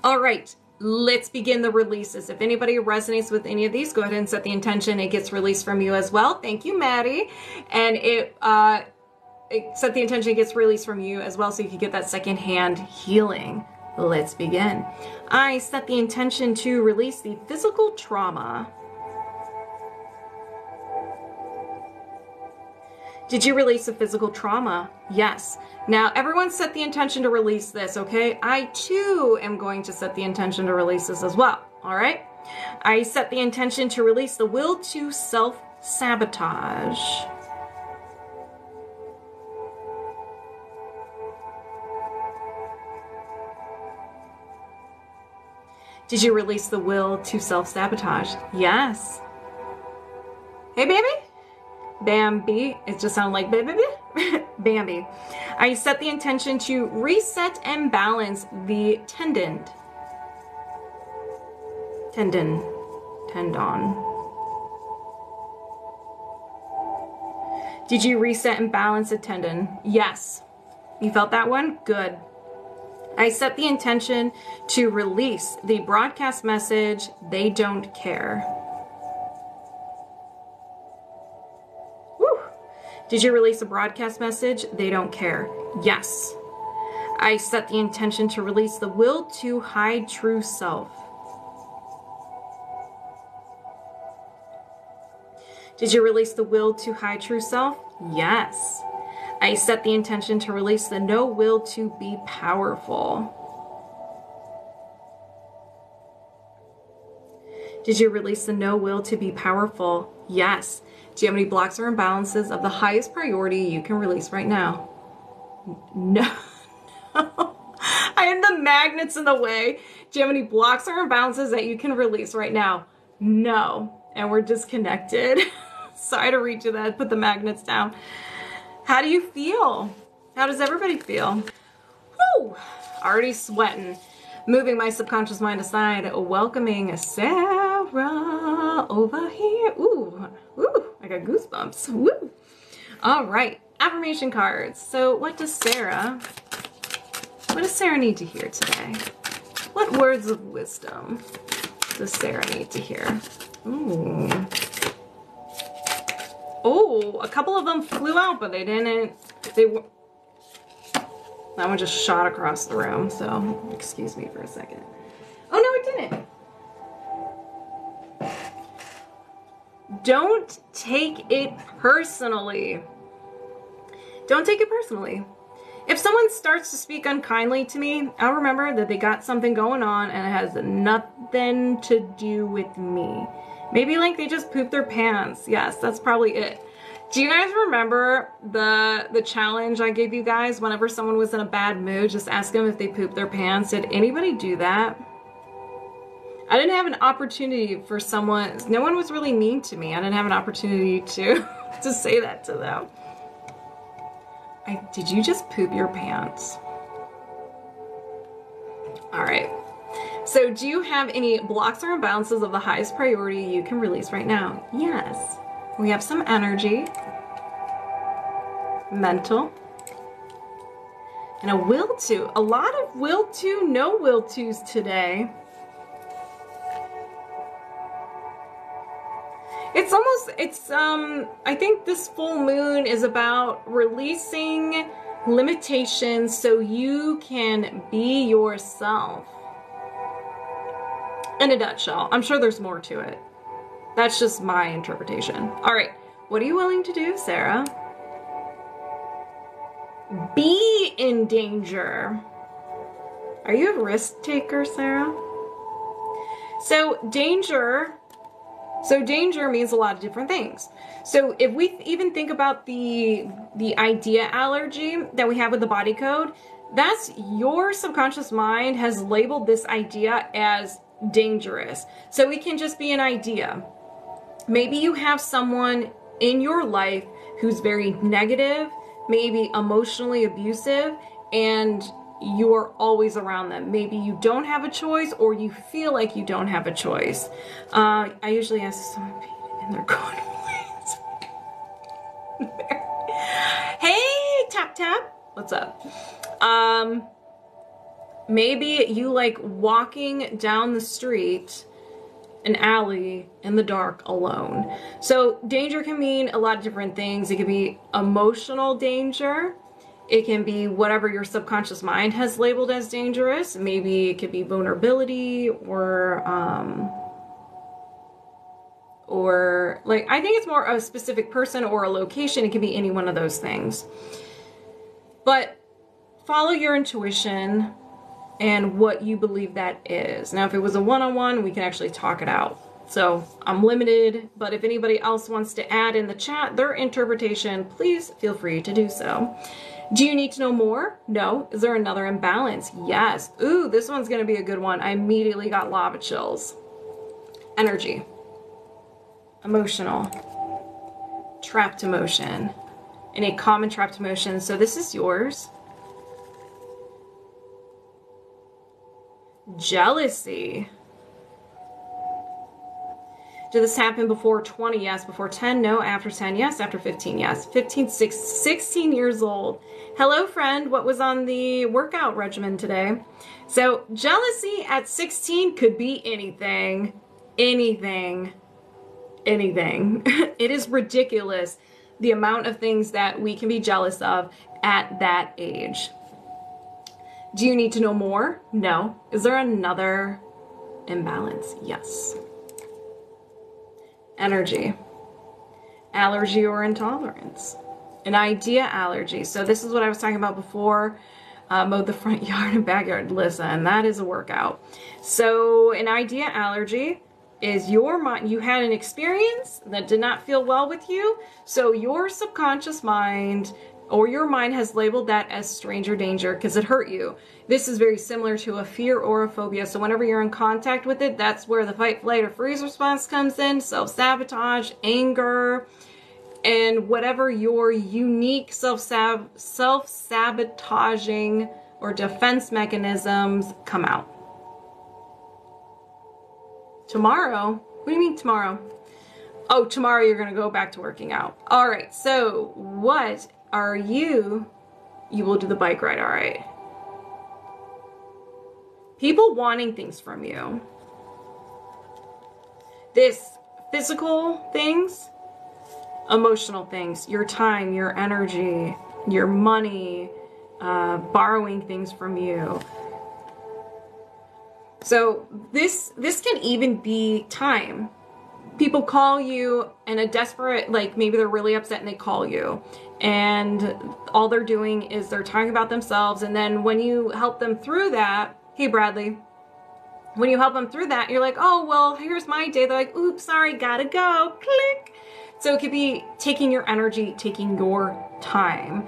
Speaker 1: All right. let's begin the releases. If anybody resonates with any of these, go ahead and set the intention. It gets released from you as well. Thank you, Maddie. And set the intention, it gets released from you as well, so you can get that secondhand healing. Let's begin. I set the intention to release the physical trauma. Did you release the physical trauma? Yes. Now, everyone set the intention to release this, okay? I, too, am going to set the intention to release this as well, all right? I set the intention to release the will to self-sabotage. Did you release the will to self-sabotage? Yes. Hey, baby? Bambi. It just sounded like baby. Bambi. I set the intention to reset and balance the tendon. Tendon. Did you reset and balance a tendon? Yes. You felt that one? Good. I set the intention to release the broadcast message, they don't care. Woo. Did you release a broadcast message, they don't care? Yes. I set the intention to release the will to hide true self. Did you release the will to hide true self? Yes. I set the intention to release the no will to be powerful. Did you release the no will to be powerful? Yes. Do you have any blocks or imbalances of the highest priority you can release right now? No. I have the magnets in the way. Do you have any blocks or imbalances that you can release right now? No. And we're disconnected. Sorry to read you that. Put the magnets down. How do you feel? How does everybody feel? Whew, already sweating. Moving my subconscious mind aside, welcoming Sarah over here. Ooh, I got goosebumps. Woo. All right, affirmation cards. So what does Sarah need to hear today? What words of wisdom does Sarah need to hear? Ooh. Oh, a couple of them flew out, but they didn't. That one just shot across the room, so excuse me for a second. Oh, no, it didn't. Don't take it personally. Don't take it personally. If someone starts to speak unkindly to me, I'll remember that they got something going on and it has nothing to do with me. Maybe like they just pooped their pants. Yes, that's probably it. Do you guys remember the challenge I gave you guys whenever someone was in a bad mood? Just ask them if they pooped their pants. Did anybody do that? I didn't have an opportunity for someone. No one was really mean to me. I didn't have an opportunity to say that to them. Did you just poop your pants? All right. So do you have any blocks or imbalances of the highest priority you can release right now? Yes. We have some energy, mental, and a will to. A lot of will to, no will tos today. I think this full moon is about releasing limitations so you can be yourself. In a nutshell. I'm sure there's more to it. That's just my interpretation. All right, what are you willing to do, Sarah? Be in danger. Are you a risk taker, Sarah? So danger means a lot of different things. So if we even think about the idea allergy that we have with the body code, that's your subconscious mind has labeled this idea as dangerous. So it can just be an idea. Maybe you have someone in your life who's very negative, maybe emotionally abusive, and you're always around them. Maybe you don't have a choice, or you feel like you don't have a choice. I usually ask someone and they're going, please. Hey, Tap Tap. What's up? Maybe you like walking down the street, an alley in the dark alone. So danger can mean a lot of different things. It could be emotional danger. It can be whatever your subconscious mind has labeled as dangerous. Maybe it could be vulnerability or like, I think it's more a specific person or a location. It could be any one of those things. But follow your intuition and what you believe that is. Now, if it was a one-on-one, we can actually talk it out. So I'm limited, but if anybody else wants to add in the chat their interpretation, please feel free to do so. Do you need to know more? No. Is there another imbalance? Yes. Ooh, this one's gonna be a good one. I immediately got lava chills. Energy. Emotional. Trapped emotion. And a common trapped emotion. So this is yours. Jealousy. Did this happen before 20? Yes. Before 10? No. After 10? Yes. After 15? Yes. 15, 16 years old. Hello, friend. What was on the workout regimen today? So jealousy at 16 could be anything. Anything. Anything. It is ridiculous the amount of things that we can be jealous of at that age. Do you need to know more? No. Is there another imbalance? Yes. Energy. Allergy or intolerance. An idea allergy. So this is what I was talking about before. Mowed the front yard and backyard. Listen, that is a workout. So an idea allergy is your mind. You had an experience that did not feel well with you. So your subconscious mind or your mind has labeled that as stranger danger because it hurt you. This is very similar to a fear or a phobia. So whenever you're in contact with it, that's where the fight, flight, or freeze response comes in. Self-sabotage, anger, and whatever your unique self-sabotaging or defense mechanisms come out. Tomorrow? What do you mean tomorrow? Oh, tomorrow you're going to go back to working out. All right, so what are you? You will do the bike ride, all right. People wanting things from you. This physical things, emotional things, your time, your energy, your money, borrowing things from you. So this can even be time. People call you in a desperate, like maybe they're really upset and they call you and all they're doing is they're talking about themselves. And then when you help them through that, hey Bradley, when you help them through that, you're like, oh, well, here's my day. They're like, oops, sorry, gotta go, click. So it could be taking your energy, taking your time,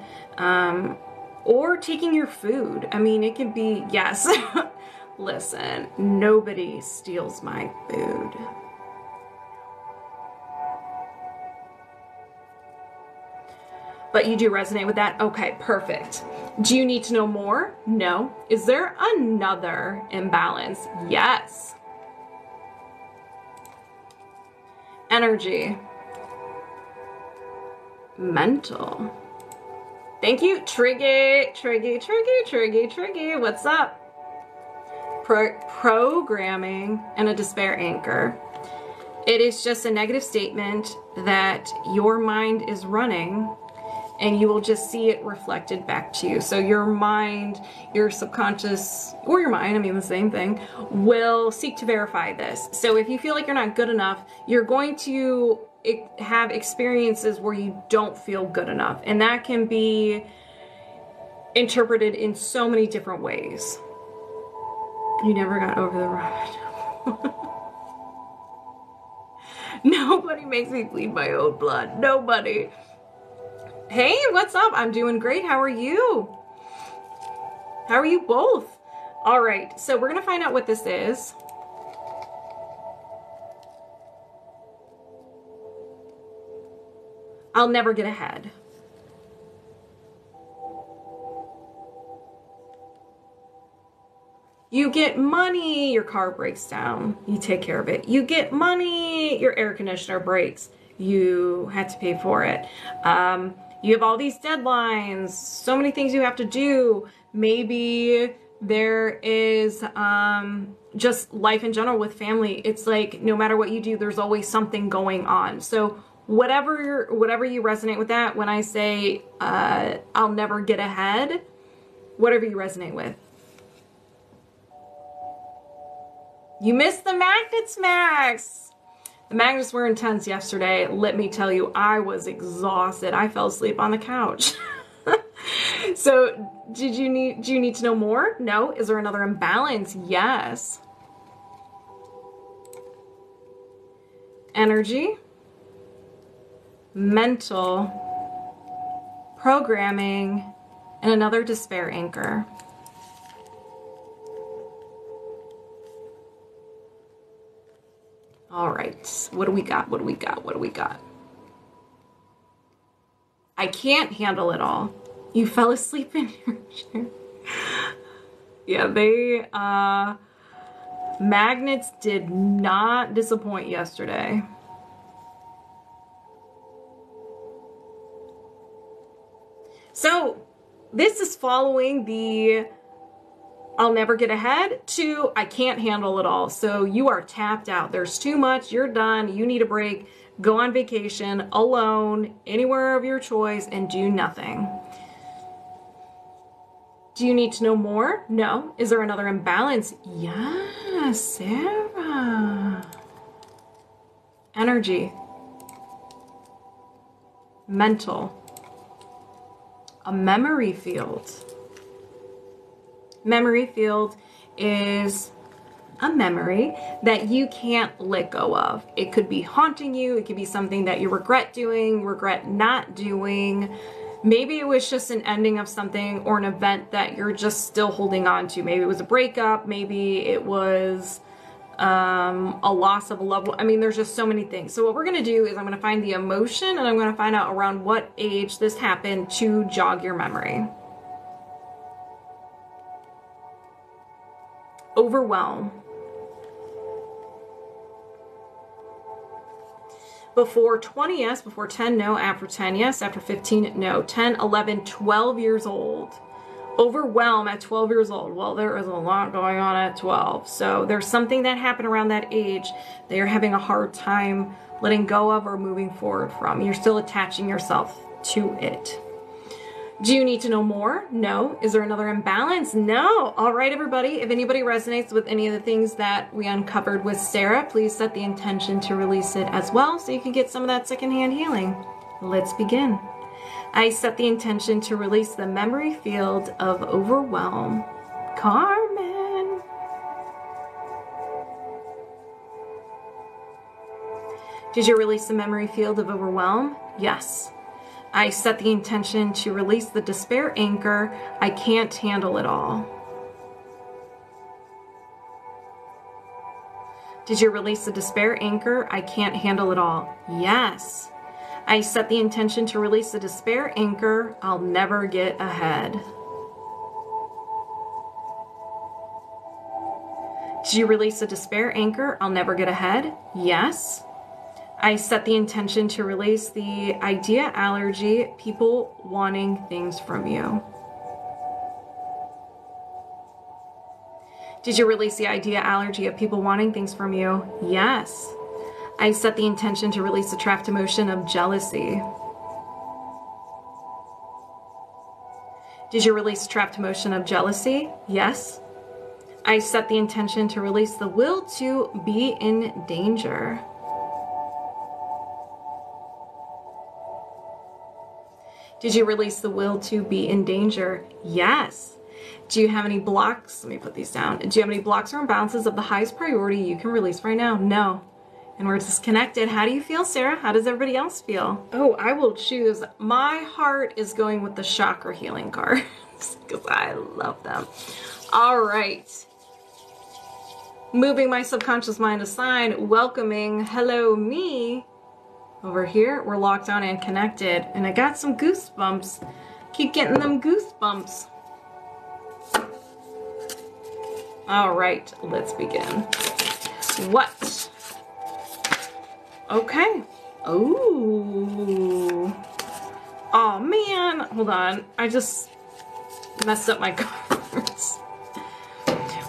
Speaker 1: or taking your food. I mean, it could be, yes. Listen, nobody steals my food. But you do resonate with that? Okay, perfect. Do you need to know more? No. Is there another imbalance? Yes. Energy. Mental. Thank you, Triggy. What's up? Programming and a despair anchor. It is just a negative statement that your mind is running and you will just see it reflected back to you. So your mind, your subconscious, or your mind, I mean the same thing, will seek to verify this. So if you feel like you're not good enough, you're going to have experiences where you don't feel good enough. And that can be interpreted in so many different ways. You never got over the rabbit. Nobody makes me bleed my own blood. Nobody. Hey, what's up? I'm doing great. How are you? How are you both? All right, so we're going to find out what this is. I'll never get ahead. You get money, your car breaks down, you take care of it. You get money, your air conditioner breaks, you had to pay for it. You have all these deadlines, so many things you have to do. Maybe There is just life in general with family. It's like no matter what you do, there's always something going on. So whatever you resonate with that, when I say I'll never get ahead, whatever you resonate with. You missed the magnets, Max. The magnets were intense yesterday. Let me tell you, I was exhausted. I fell asleep on the couch. So do you need to know more? No. Is there another imbalance? Yes. Energy, mental, programming, and another despair anchor. All right, what do we got? What do we got? What do we got? I can't handle it all. You fell asleep in your chair. Yeah, they, magnets did not disappoint yesterday. So this is following the I'll never get ahead to I can't handle it all. So you are tapped out. There's too much. You're done. You need a break. Go on vacation alone, anywhere of your choice, and do nothing. Do you need to know more? No. Is there another imbalance? Yes, Sarah. Energy. Mental. A memory field. Memory field is a memory that you can't let go of. It could be haunting you. It could be something that you regret doing, regret not doing. Maybe it was just an ending of something or an event that you're just still holding on to. Maybe it was a breakup. Maybe it was a loss of a loved one. I mean, there's just so many things. So what we're going to do is I'm going to find the emotion and I'm going to find out around what age this happened to jog your memory. Overwhelm. Before 20, yes. Before 10, no. After 10, yes. After 15, no. 10, 11, 12 years old. Overwhelm at 12 years old. Well, there is a lot going on at 12. So there's something that happened around that age that you're having a hard time letting go of or moving forward from. You're still attaching yourself to it. Do you need to know more? No. Is there another imbalance? No. All right, everybody. If anybody resonates with any of the things that we uncovered with Sarah, please set the intention to release it as well so you can get some of that secondhand healing. Let's begin. I set the intention to release the memory field of overwhelm. Carmen. Did you release the memory field of overwhelm? Yes. I set the intention to release the despair anchor. I can't handle it all. Did you release the despair anchor? I can't handle it all. Yes. I set the intention to release the despair anchor. I'll never get ahead. Did you release the despair anchor? I'll never get ahead. Yes. I set the intention to release the idea allergy, people wanting things from you. Did you release the idea allergy of people wanting things from you? Yes. I set the intention to release the trapped emotion of jealousy. Did you release the trapped emotion of jealousy? Yes. I set the intention to release the will to be in danger. Did you release the will to be in danger? Yes. Do you have any blocks? Let me put these down. Do you have any blocks or imbalances of the highest priority you can release right now? No. And we're disconnected. How do you feel, Sarah? How does everybody else feel? Oh, I will choose. My heart is going with the chakra healing cards because I love them. All right. Moving my subconscious mind aside, welcoming hello me. Over here, we're locked on and connected, and I got some goosebumps. Keep getting them goosebumps. All right, let's begin. What? Okay. Oh. Oh man, hold on. I just messed up my cards.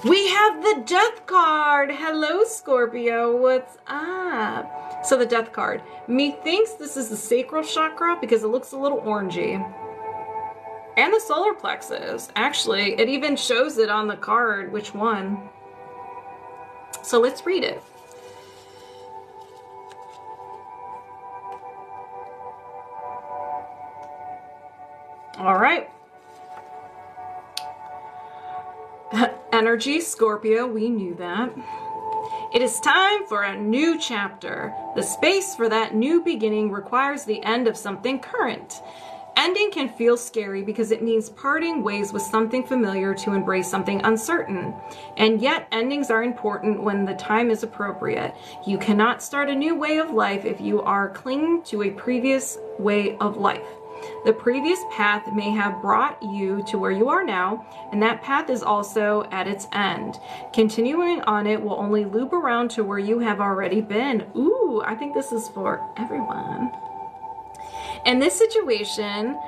Speaker 1: We have the death card. Hello, Scorpio. What's up? So the death card. Methinks this is the sacral chakra because it looks a little orangey. And the solar plexus. Actually, it even shows it on the card, which one. So let's read it. All right. Energy, Scorpio, we knew that. It is time for a new chapter. The space for that new beginning requires the end of something current. Ending can feel scary because it means parting ways with something familiar to embrace something uncertain. And yet, endings are important when the time is appropriate. You cannot start a new way of life if you are clinging to a previous way of life. The previous path may have brought you to where you are now, and that path is also at its end. Continuing on it will only loop around to where you have already been. Ooh, I think this is for everyone. In this situation,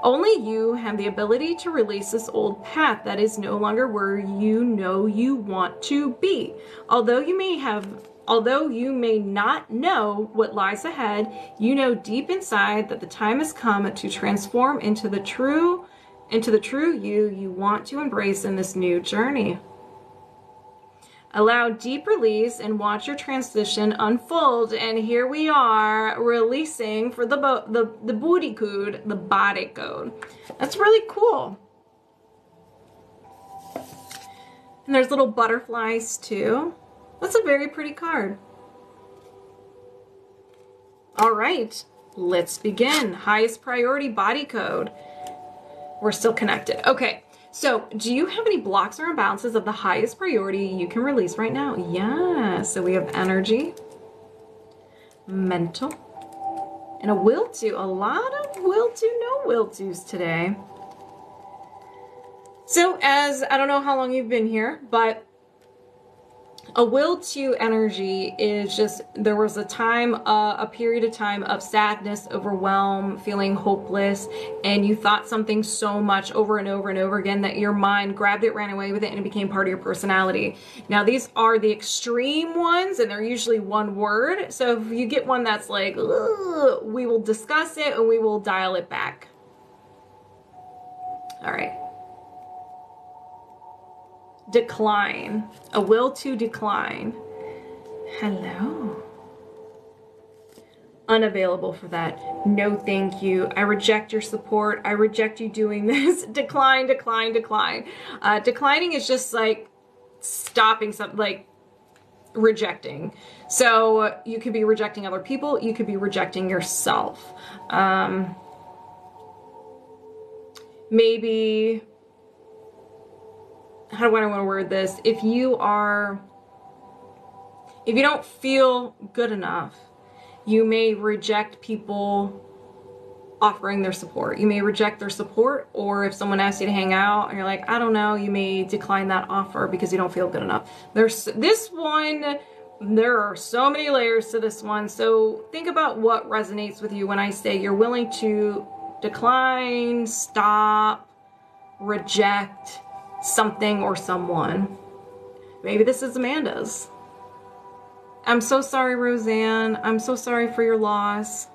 Speaker 1: only you have the ability to release this old path that is no longer where you know you want to be. Although you may not know what lies ahead, you know deep inside that the time has come to transform into the true you want to embrace in this new journey. Allow deep release and watch your transition unfold. And here we are releasing for the booty code, the body code. That's really cool. And there's little butterflies too. That's a very pretty card. All right, let's begin. Highest priority body code. We're still connected. Okay. So, do you have any blocks or imbalances of the highest priority you can release right now? Yeah. So we have energy, mental, and a will to. A lot of will to, no will to's today. So, as I don't know how long you've been here, but a will to energy is just, there was a time, a period of time of sadness, overwhelm, feeling hopeless, and you thought something so much over and over and over again that your mind grabbed it, ran away with it, and it became part of your personality. Now, these are the extreme ones, and they're usually one word. So if you get one that's like, ugh, we will discuss it and we will dial it back. All right. Decline. A will to decline. Hello. Unavailable for that. No thank you. I reject your support. I reject you doing this. Decline, decline, decline. Declining is just like stopping something, like rejecting. So you could be rejecting other people. You could be rejecting yourself. Maybe... how do I want to word this? If you don't feel good enough, you may reject people offering their support. You may reject their support, or if someone asks you to hang out and you're like, I don't know, you may decline that offer because you don't feel good enough. There's this one, there are so many layers to this one. So think about what resonates with you when I say you're willing to decline, stop, reject something or someone. Maybe this is Amanda's. I'm so sorry, Roseanne. I'm so sorry for your loss.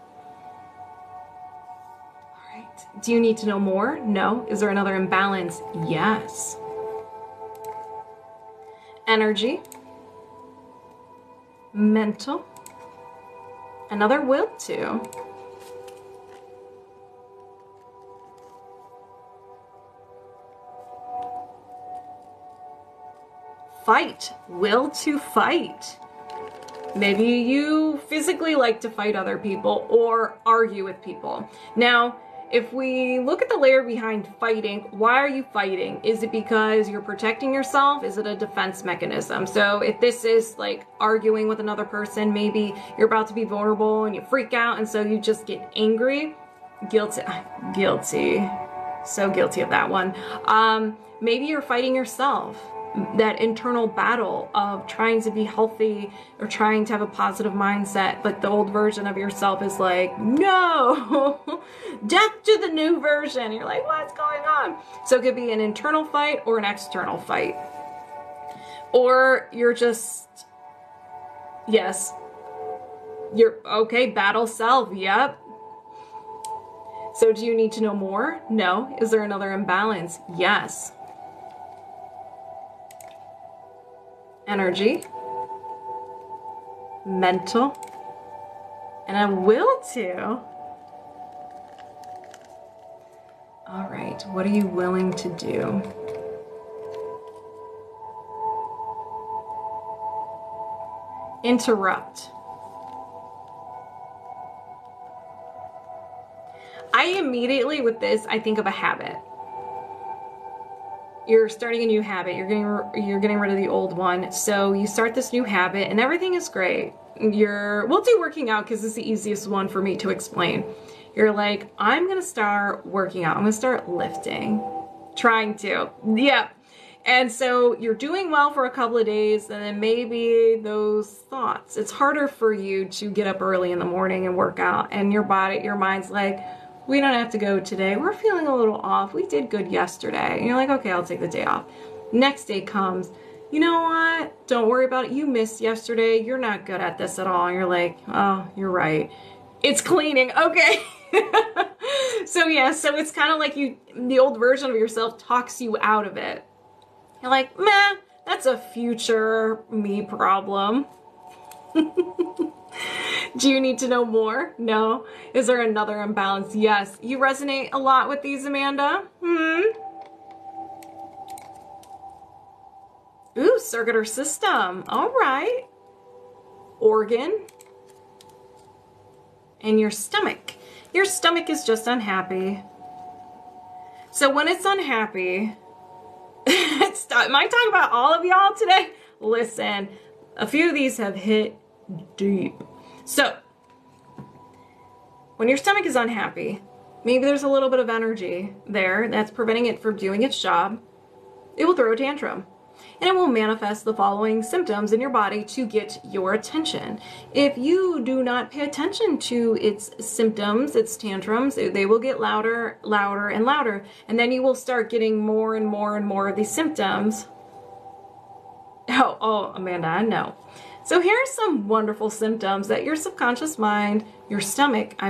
Speaker 1: All right. Do you need to know more? No. Is there another imbalance? Yes. Energy. Mental. Another will to. Fight. Will to fight. Maybe you physically like to fight other people or argue with people. Now, if we look at the layer behind fighting, why are you fighting? Is it because you're protecting yourself? Is it a defense mechanism? So if this is like arguing with another person, maybe you're about to be vulnerable and you freak out, and so you just get angry. Guilty. So guilty of that one. Maybe you're fighting yourself. That internal battle of trying to be healthy or trying to have a positive mindset, but the old version of yourself is like, no, death to the new version. You're like, what's going on? So it could be an internal fight or an external fight. Or you're just, yes, you're okay, battle self, yep. So do you need to know more? No. Is there another imbalance? Yes. Energy, mental, and a will to. All right, what are you willing to do? Interrupt. I immediately, with this, I think of a habit. You're starting a new habit. You're getting rid of the old one. So you start this new habit and everything is great. We'll do working out because it's the easiest one for me to explain. You're like, I'm going to start working out. I'm going to start lifting. Trying to. Yeah. And so you're doing well for a couple of days, and then maybe those thoughts. It's harder for you to get up early in the morning and work out, and your mind's like, we don't have to go today. We're feeling a little off. We did good yesterday. And you're like, okay, I'll take the day off. Next day comes, you know what? Don't worry about it. You missed yesterday. You're not good at this at all. And you're like, oh, you're right. It's cleaning. Okay. So yeah, so it's kind of like the old version of yourself talks you out of it. You're like, meh, that's a future me problem. Do you need to know more? No. Is there another imbalance? Yes. You resonate a lot with these, Amanda? Ooh, circuit or system. All right. Organ. And your stomach. Your stomach is just unhappy. So when it's unhappy, am I talking about all of y'all today? Listen, a few of these have hit deep. So when your stomach is unhappy, maybe there's a little bit of energy there that's preventing it from doing its job. It will throw a tantrum. And it will manifest the following symptoms in your body to get your attention. If you do not pay attention to its symptoms, its tantrums, they will get louder, louder, and louder. And then you will start getting more and more and more of these symptoms. Oh, Amanda, I know. So here are some wonderful symptoms that your subconscious mind, your stomach,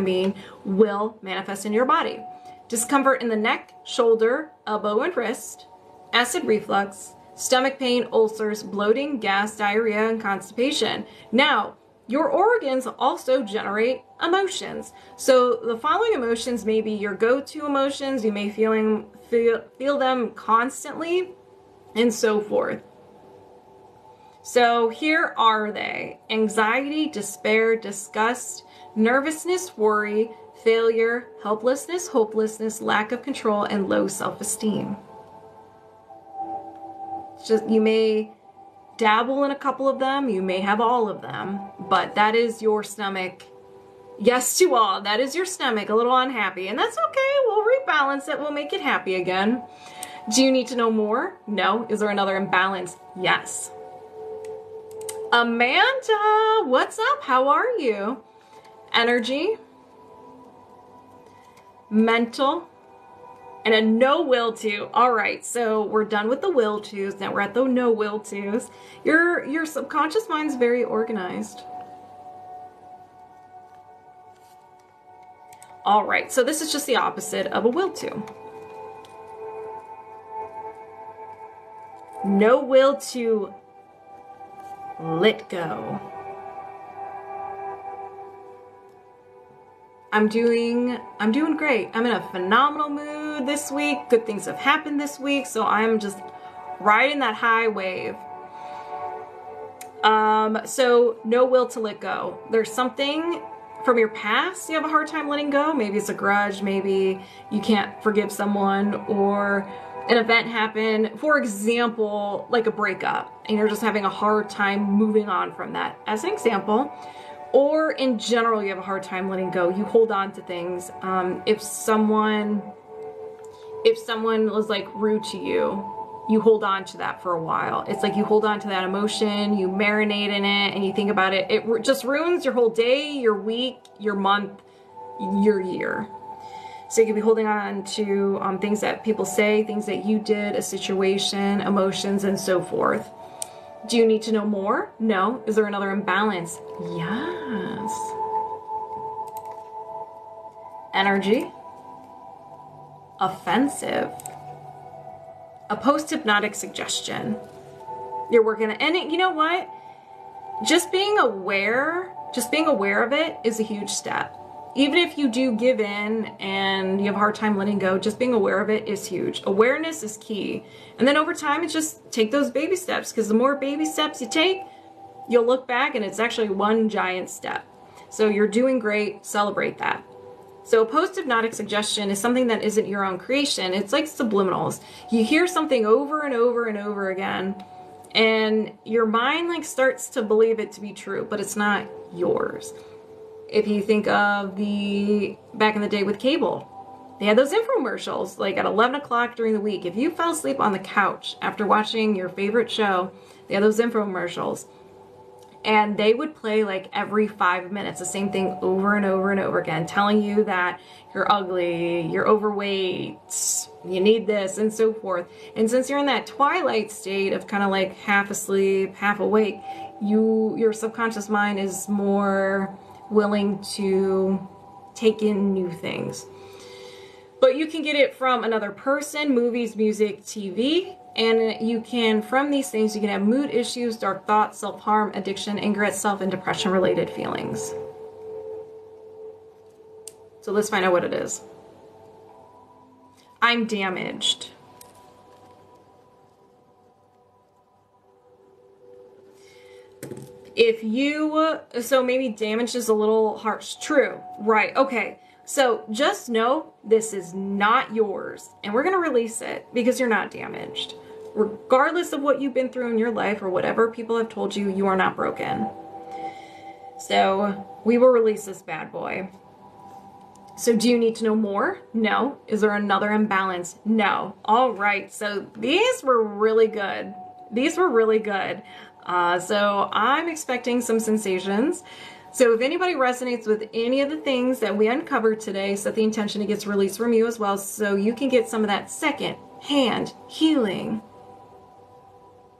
Speaker 1: will manifest in your body. Discomfort in the neck, shoulder, elbow, and wrist, acid reflux, stomach pain, ulcers, bloating, gas, diarrhea, and constipation. Now, your organs also generate emotions. So the following emotions may be your go-to emotions. You may feel them constantly, and so forth. So here are they: anxiety, despair, disgust, nervousness, worry, failure, helplessness, hopelessness, lack of control, and low self-esteem. Just, you may dabble in a couple of them, you may have all of them, but that is your stomach. Yes to all. That is your stomach, a little unhappy, and that's okay. We'll rebalance it. We'll make it happy again. Do you need to know more? No. Is there another imbalance? Yes. Amanda, what's up? How are you? Energy, mental, and a no will to. All right, so we're done with the will tos. Now we're at the no will tos. Your subconscious mind's very organized. All right, so this is just the opposite of a will to. No will to let go. I'm doing great. I'm in a phenomenal mood this week. Good things have happened this week, so I'm just riding that high wave. So no will to let go. There's something from your past you have a hard time letting go. Maybe it's a grudge, maybe you can't forgive someone, or an event happened, for example, like a breakup, and you're just having a hard time moving on from that, as an example. Or in general, you have a hard time letting go. You hold on to things. If someone was like rude to you, you hold on to that for a while. It's like you hold on to that emotion, you marinate in it, and you think about it. It just ruins your whole day, your week, your month, your year. So you could be holding on to things that people say, things that you did, a situation, emotions, and so forth. Do you need to know more? No. Is there another imbalance? Yes. Energy. Offensive. A post-hypnotic suggestion. You're working on, and you know what? Just being aware of it is a huge step. Even if you do give in and you have a hard time letting go, just being aware of it is huge. Awareness is key. And then over time, it's just take those baby steps, because the more baby steps you take, you'll look back and it's actually one giant step. So you're doing great. Celebrate that. So a post-hypnotic suggestion is something that isn't your own creation. It's like subliminals. You hear something over and over and over again, and your mind like starts to believe it to be true, but it's not yours. If you think of back in the day with cable, they had those infomercials like at 11 o'clock during the week. If you fell asleep on the couch after watching your favorite show, they had those infomercials. And they would play like every 5 minutes, the same thing over and over and over again, telling you that you're ugly, you're overweight, you need this, and so forth. And since you're in that twilight state of kind of like half asleep, half awake, your subconscious mind is more willing to take in new things. But you can get it from another person, movies, music, TV. And you can, from these things, you can have mood issues, dark thoughts, self-harm, addiction, anger at self, and depression-related feelings. So let's find out what it is. I'm damaged. So maybe damaged is a little harsh. True. Right. Okay. So just know this is not yours, and we're going to release it because you're not damaged. Regardless of what you've been through in your life or whatever people have told you, you are not broken. So we will release this bad boy. So do you need to know more? No. Is there another imbalance? No. All right. So these were really good. These were really good. So I'm expecting some sensations. So if anybody resonates with any of the things that we uncovered today, set the intention it gets released from you as well, so you can get some of that second-hand healing.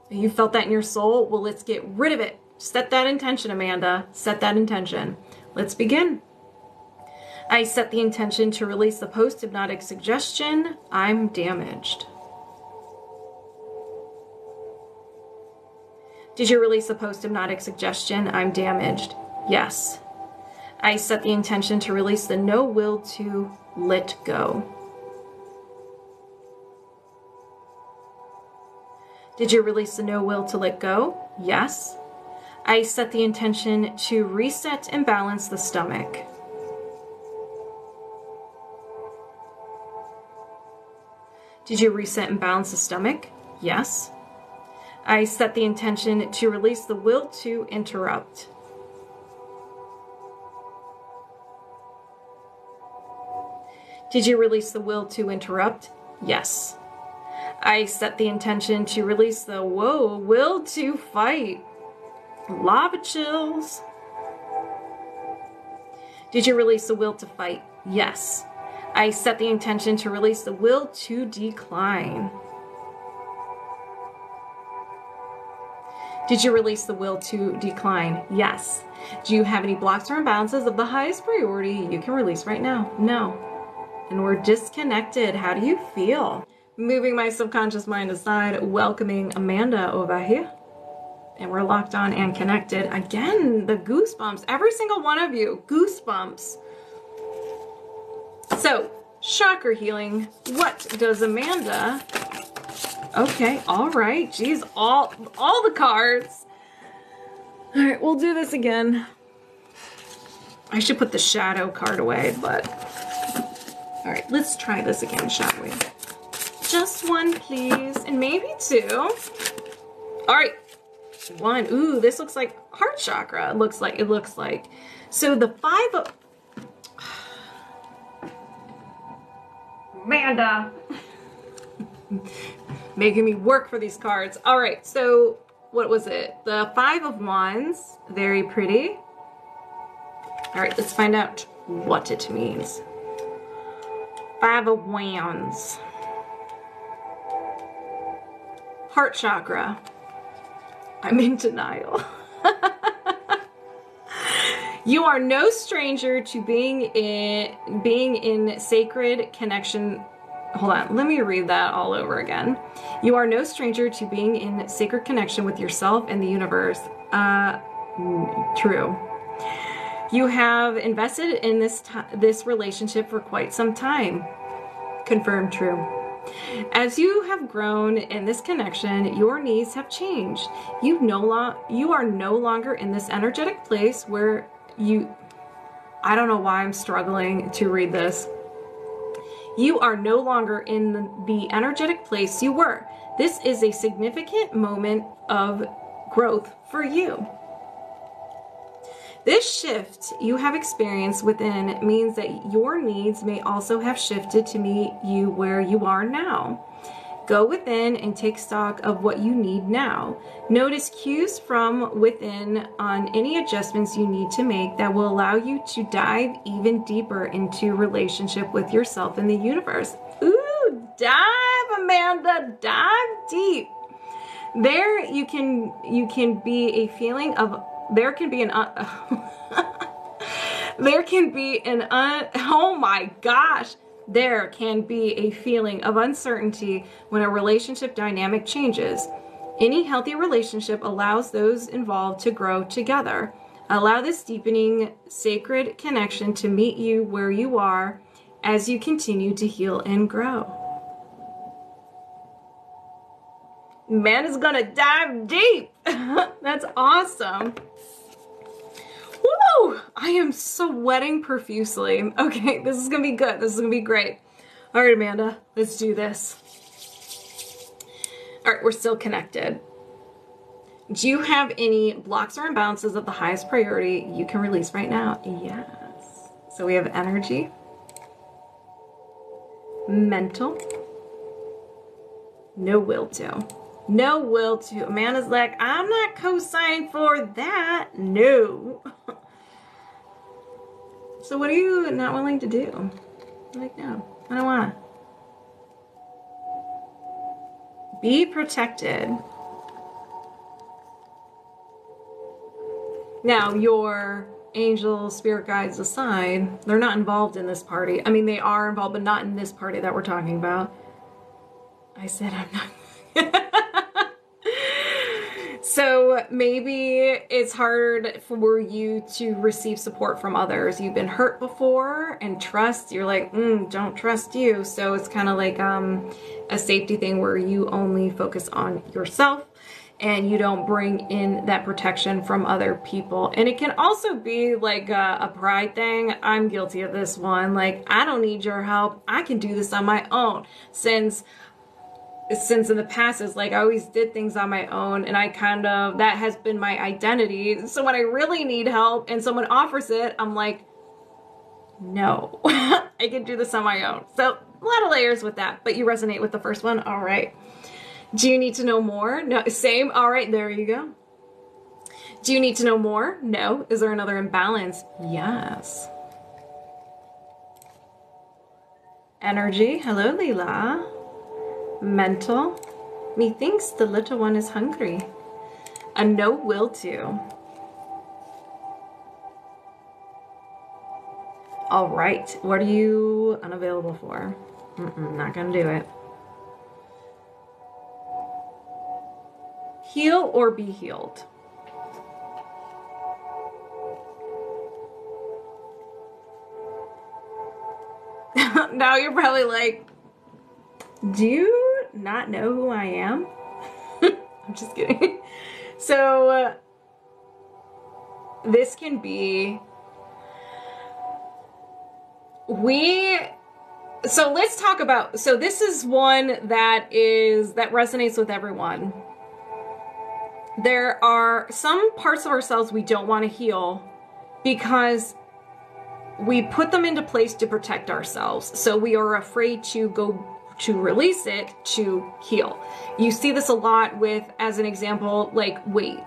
Speaker 1: You felt that in your soul? Well, let's get rid of it. Set that intention, Amanda. Set that intention. Let's begin. I set the intention to release the post-hypnotic suggestion. I'm damaged. Did you release the post-hypnotic suggestion? I'm damaged. Yes. I set the intention to release the no will to let go. Did you release the no will to let go? Yes. I set the intention to reset and balance the stomach. Did you reset and balance the stomach? Yes. I set the intention to release the will to interrupt. Did you release the will to interrupt? Yes. I set the intention to release the will to fight. Lava chills. Did you release the will to fight? Yes. I set the intention to release the will to decline. Did you release the will to decline? Yes. Do you have any blocks or imbalances of the highest priority you can release right now? No. And we're disconnected. How do you feel? Moving my subconscious mind aside, welcoming Amanda over here. And we're locked on and connected. Again, the goosebumps. Every single one of you, goosebumps. So, chakra healing. What does Amanda... Okay, all right. Geez, all the cards. All right, we'll do this again. I should put the shadow card away, but... All right, let's try this again, shall we? Just one, please, and maybe two. All right, one. Ooh, this looks like heart chakra. It looks like. So the 5 of... Amanda. Making me work for these cards. All right, so what was it? The 5 of Wands, very pretty. All right, let's find out what it means. 5 of Wands. Heart chakra. I'm in denial. You are no stranger to being in sacred connection. Hold on, let me read that all over again. You are no stranger to being in sacred connection with yourself and the universe. True. You have invested in this relationship for quite some time. Confirmed true. As you have grown in this connection, your needs have changed. You are no longer in this energetic place where I don't know why I'm struggling to read this. You are no longer in the energetic place you were. This is a significant moment of growth for you. This shift you have experienced within means that your needs may also have shifted to meet you where you are now. Go within and take stock of what you need now. Notice cues from within on any adjustments you need to make that will allow you to dive even deeper into relationship with yourself and the universe. Ooh, dive, Amanda, dive deep. There you can be a feeling of, there can be an oh my gosh, there can be a feeling of uncertainty when a relationship dynamic changes. Any healthy relationship allows those involved to grow together. Allow this deepening sacred connection to meet you where you are as you continue to heal and grow. Man is gonna dive deep. That's awesome. Woo! I am sweating profusely. Okay, this is gonna be good. This is gonna be great. All right, Amanda, let's do this. All right, we're still connected. Do you have any blocks or imbalances of the highest priority you can release right now? Yes. So we have energy, mental, no will to. No will to. Amanda's like, I'm not co-signing for that. No. So what are you not willing to do? Like, no, I don't want to. Be protected. Now, your angel spirit guides aside, they're not involved in this party. I mean, they are involved, but not in this party that we're talking about. I said I'm not. So maybe it's hard for you to receive support from others. You've been hurt before, and trust, you're like, don't trust you. So it's kind of like a safety thing where you only focus on yourself and you don't bring in that protection from other people. And it can also be like a pride thing. I'm guilty of this one. Like, I don't need your help. I can do this on my own. Since in the past, it's like I always did things on my own, and that has been my identity. So when I really need help and someone offers it, I'm like, no, I can do this on my own. So a lot of layers with that, but you resonate with the first one. All right. Do you need to know more? No, same. All right, there you go. Do you need to know more? No. Is there another imbalance? Yes. Energy. Hello, Leela. Mental. Methinks the little one is hungry. A no will to. All right. What are you unavailable for? Not gonna do it. Heal or be healed. Now you're probably like, do you not know who I am? I'm just kidding. So this can be, so let's talk about, so this is one that resonates with everyone. There are some parts of ourselves we don't want to heal because we put them into place to protect ourselves. So we are afraid to go to release it to heal. You see this a lot with, as an example, like weight.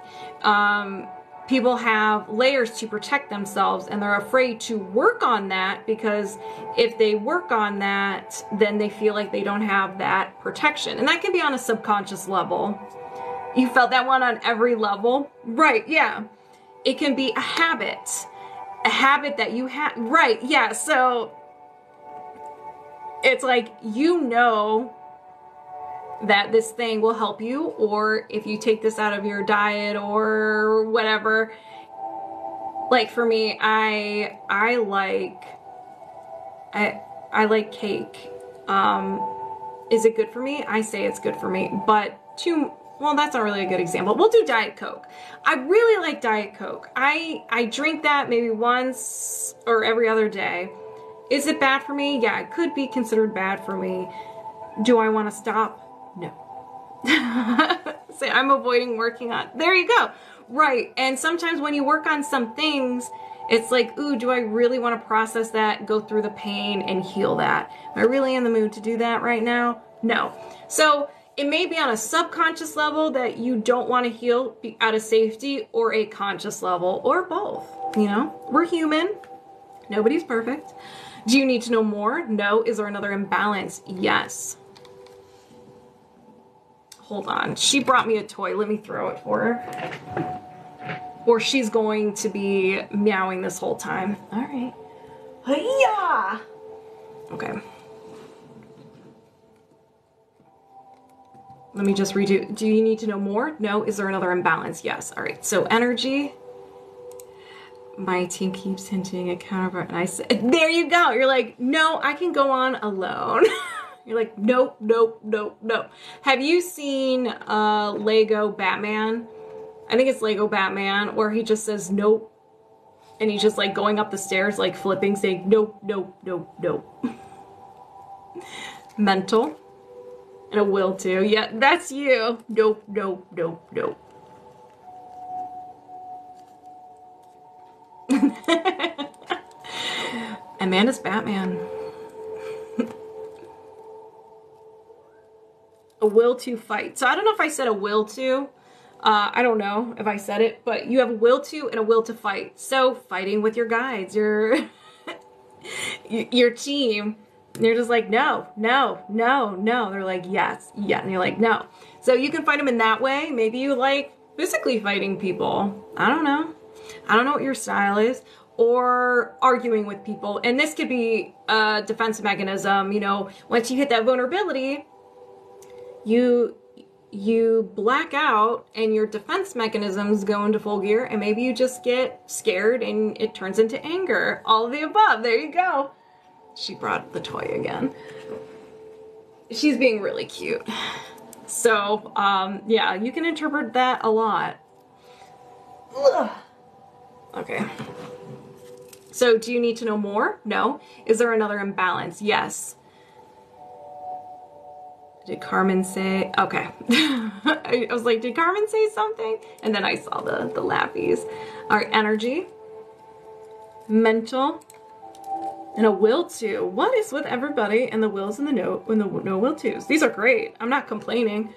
Speaker 1: People have layers to protect themselves and they're afraid to work on that because if they work on that, then they feel like they don't have that protection. And that can be on a subconscious level. You felt that one on every level? Right, yeah. It can be a habit that you have, right, yeah. So it's like, you know that this thing will help you, or if you take this out of your diet or whatever. Like for me, I like cake. Is it good for me? I say it's good for me, but well, that's not really a good example. We'll do Diet Coke. I really like Diet Coke. I drink that maybe once or every other day. Is it bad for me? Yeah, it could be considered bad for me. Do I want to stop? No. Say I'm avoiding working on. There you go. Right. And sometimes when you work on some things, it's like, ooh, do I really want to process that, go through the pain and heal that? Am I really in the mood to do that right now? No. So it may be on a subconscious level that you don't want to heal out of safety, or a conscious level, or both. You know, we're human. Nobody's perfect. Do you need to know more? No. Is there another imbalance? Yes. Hold on. She brought me a toy. Let me throw it for her. Or she's going to be meowing this whole time. All right. Hi-ya! Okay. Let me just redo. Do you need to know more? No. Is there another imbalance? Yes. All right. So energy. My team keeps hinting at counterpart, and I said, there you go. You're like, no, I can go on alone. You're like, nope, nope, nope, nope. Have you seen Lego Batman? I think it's Lego Batman, where he just says nope, and he's just like going up the stairs, like flipping, saying nope, nope, nope, nope. Mental. And a will to. Yeah, that's you. Nope, nope, nope, nope. Amanda's Batman. A will to fight. So I don't know if I said a will to. I don't know if I said it, but you have a will to and a will to fight. So fighting with your guides, your team. They're just like, no, no, no, no. They're like, yes, yeah. And you're like, no. So you can fight them in that way. Maybe you like physically fighting people. I don't know. I don't know what your style is. Or arguing with people. And this could be a defense mechanism. You know, once you hit that vulnerability, you black out and your defense mechanisms go into full gear, and maybe you just get scared and it turns into anger. All of the above. There you go. She brought the toy again. She's being really cute. So, yeah, you can interpret that a lot. Ugh. Okay. So, do you need to know more? No. Is there another imbalance? Yes. Did Carmen say? Okay. I was like, did Carmen say something? And then I saw the laughies. All right, energy, mental, and a will to. What is with everybody and the wills and the no will tos? These are great. I'm not complaining.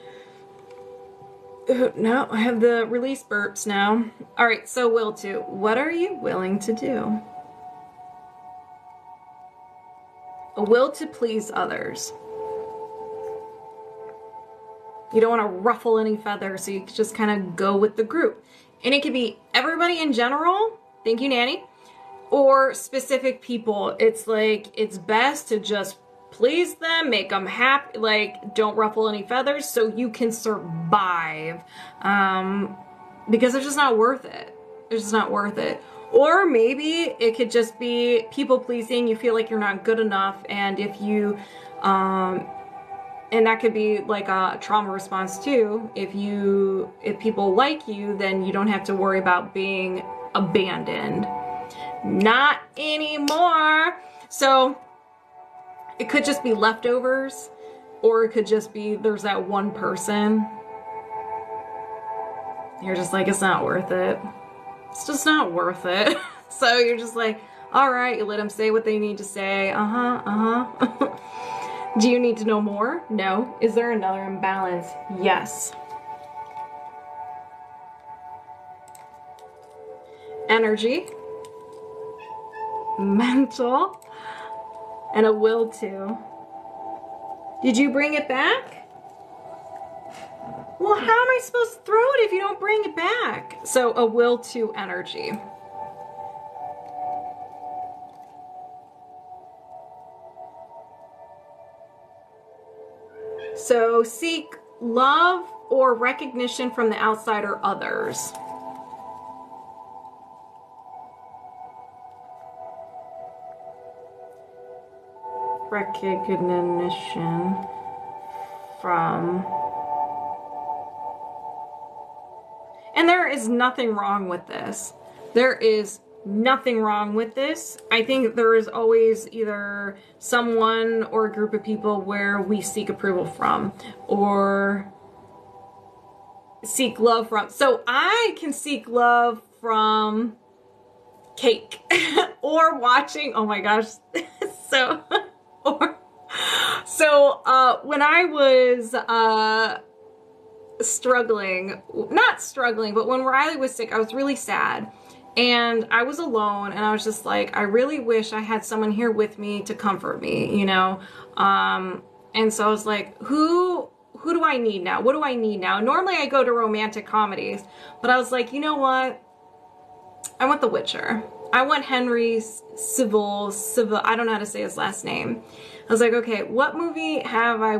Speaker 1: No, I have the release burps now. All right, so will to. What are you willing to do? A will to please others. You don't want to ruffle any feathers, so you can just kind of go with the group. And it could be everybody in general, thank you, Nanny, or specific people. It's like, it's best to just please them, make them happy, like, don't ruffle any feathers so you can survive. Because it's just not worth it. It's just not worth it. Or maybe it could just be people pleasing. You feel like you're not good enough, and if you, and that could be like a trauma response too. If people like you, then you don't have to worry about being abandoned. Not anymore. So it could just be leftovers, or it could just be there's that one person. You're just like, it's not worth it. It's just not worth it. So you're just like, all right, you let them say what they need to say. Do you need to know more? No. Is there another imbalance? Yes. Energy, mental, and a will to. Did you bring it back? What? Well, how am I supposed to throw it if you don't bring it back? So a will to energy. So seek love or recognition from the outside or others. Recognition from... And there is nothing wrong with this. There is nothing wrong with this. I think there is always either someone or a group of people where we seek approval from or seek love from. So I can seek love from cake or watching, oh my gosh. When I was struggling, not struggling, but when Riley was sick, I was really sad. And I was alone, and I was just like, I really wish I had someone here with me to comfort me, you know? And so I was like, who do I need now? What do I need now? Normally I go to romantic comedies, but I was like, you know what? I want The Witcher. I want Henry Cavill, I don't know how to say his last name. I was like, okay, what movie have I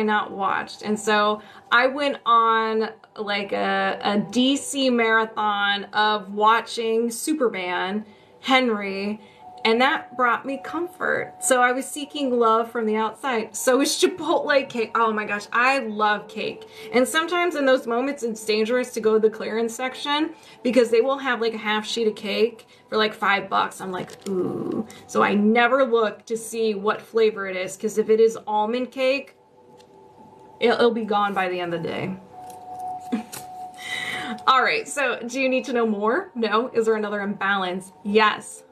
Speaker 1: not watched? And so I went on like a DC marathon of watching Superman, Henry, and that brought me comfort. So I was seeking love from the outside. So is Chipotle cake. Oh my gosh, I love cake. And sometimes in those moments, it's dangerous to go to the clearance section because they will have like a half sheet of cake for like $5. I'm like, ooh. So I never look to see what flavor it is, because if it is almond cake, it'll be gone by the end of the day. All right, so do you need to know more? No. Is there another imbalance? Yes.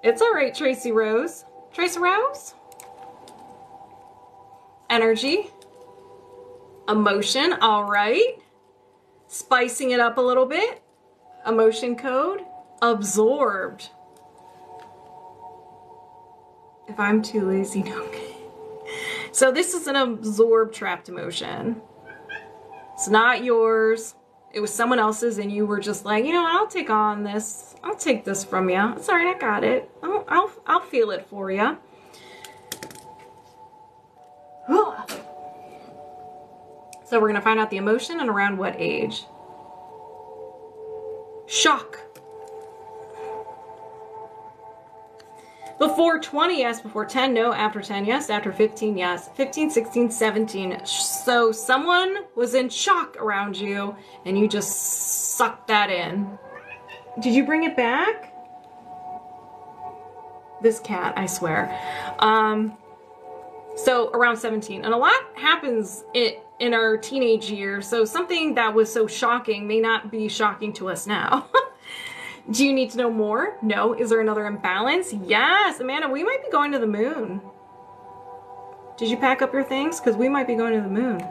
Speaker 1: It's all right, Tracy Rose. Tracy Rose? Energy. Emotion, all right. Spicing it up a little bit. Emotion code. Absorbed. If I'm too lazy, no. So this is an absorbed trapped emotion. It's not yours. It was someone else's, and you were just like, you know what, I'll take on this. I'll take this from you. It's all right, I got it. I'll feel it for you. So we're gonna find out the emotion and around what age. Shock. Before 20, yes. Before 10, no. After 10, yes. After 15, yes. 15, 16, 17. So someone was in shock around you, and you just sucked that in. Did you bring it back? This cat, I swear. So around 17. And a lot happens in our teenage years. So something that was so shocking may not be shocking to us now. Do you need to know more? No. Is there another imbalance? Yes. Amanda, we might be going to the moon. Did you pack up your things? Because we might be going to the moon.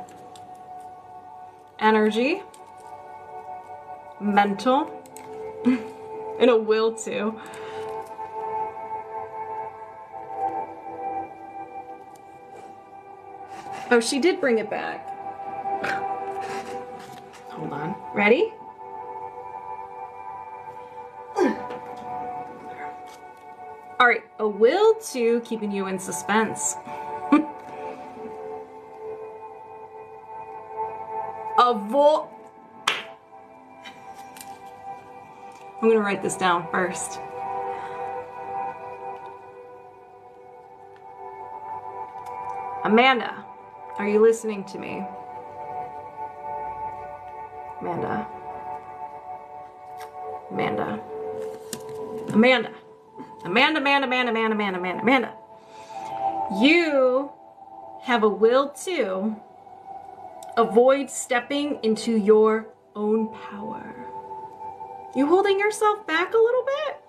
Speaker 1: Energy. Mental. And a will to. Oh, she did bring it back. Hold on. Ready? All right, a will to, keeping you in suspense. I'm gonna write this down first. Amanda, are you listening to me? Amanda. Amanda. Amanda. Amanda, Amanda, Amanda, Amanda, Amanda, Amanda, Amanda. You have a will to avoid stepping into your own power. You holding yourself back a little bit?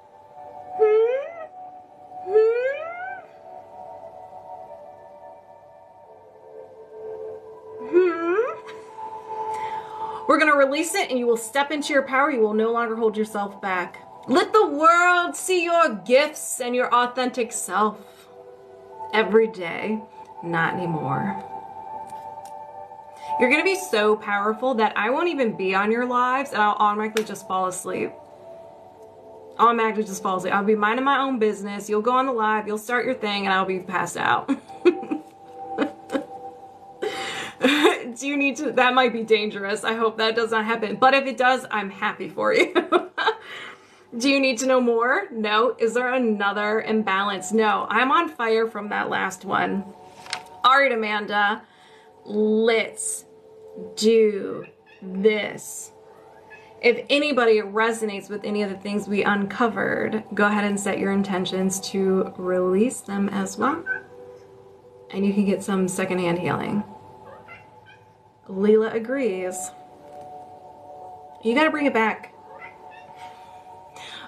Speaker 1: We're going to release it, and you will step into your power. You will no longer hold yourself back. Let the world see your gifts and your authentic self. every day. Not anymore. You're going to be so powerful that I won't even be on your lives and I'll automatically just fall asleep. Automatically just fall asleep. I'll be minding my own business. You'll go on the live, you'll start your thing, and I'll be passed out. Do you need to? That might be dangerous. I hope that does not happen. But if it does, I'm happy for you. Do you need to know more? No. Is there another imbalance? No. I'm on fire from that last one. All right, Amanda. Let's do this. If anybody resonates with any of the things we uncovered, go ahead and set your intentions to release them as well. And you can get some secondhand healing. Leela agrees. You gotta bring it back.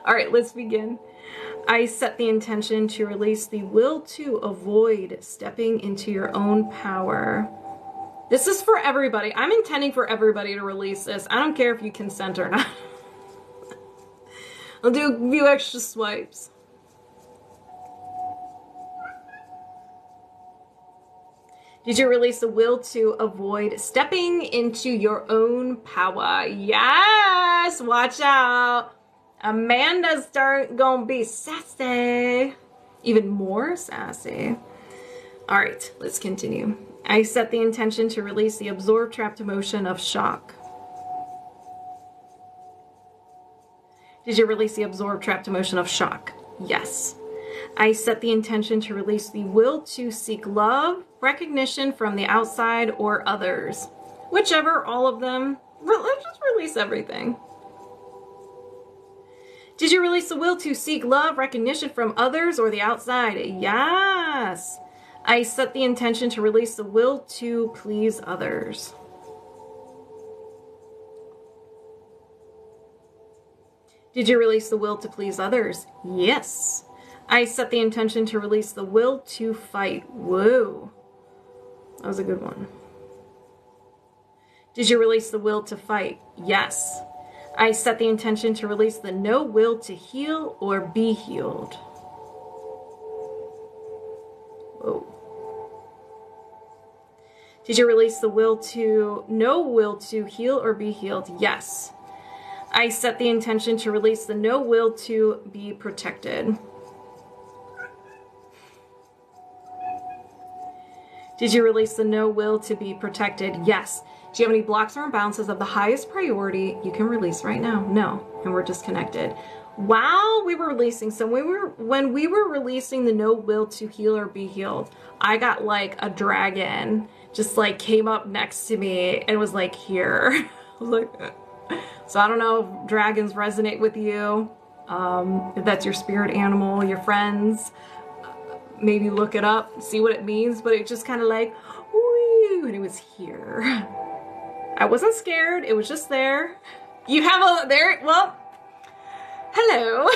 Speaker 1: All right, let's begin. I set the intention to release the will to avoid stepping into your own power. This is for everybody. I'm intending for everybody to release this. I don't care if you consent or not. I'll do a few extra swipes. Did you release the will to avoid stepping into your own power? Yes! Watch out. Amanda's gonna be sassy. Even more sassy. All right, let's continue. I set the intention to release the absorbed trapped emotion of shock. Did you release the absorbed trapped emotion of shock? Yes. I set the intention to release the will to seek love, recognition from the outside or others. Whichever, all of them. Let's just release everything. Did you release the will to seek love, recognition from others or the outside? Yes. I set the intention to release the will to please others. Did you release the will to please others? Yes. I set the intention to release the will to fight. Whoa. That was a good one. Did you release the will to fight? Yes. I set the intention to release the no will to heal or be healed. Whoa. Did you release the no will to heal or be healed? Yes. I set the intention to release the no will to be protected. Did you release the no will to be protected? Yes. Do you have any blocks or imbalances of the highest priority you can release right now? No. And we're disconnected. While we were releasing, so when we were releasing the no will to heal or be healed, I got like a dragon just like came up next to me and was like here. I was like, so I don't know if dragons resonate with you, if that's your spirit animal, your friends. Maybe look it up, see what it means, but it just kind of like, woo, and it was here. I wasn't scared, it was just there. You have well, hello.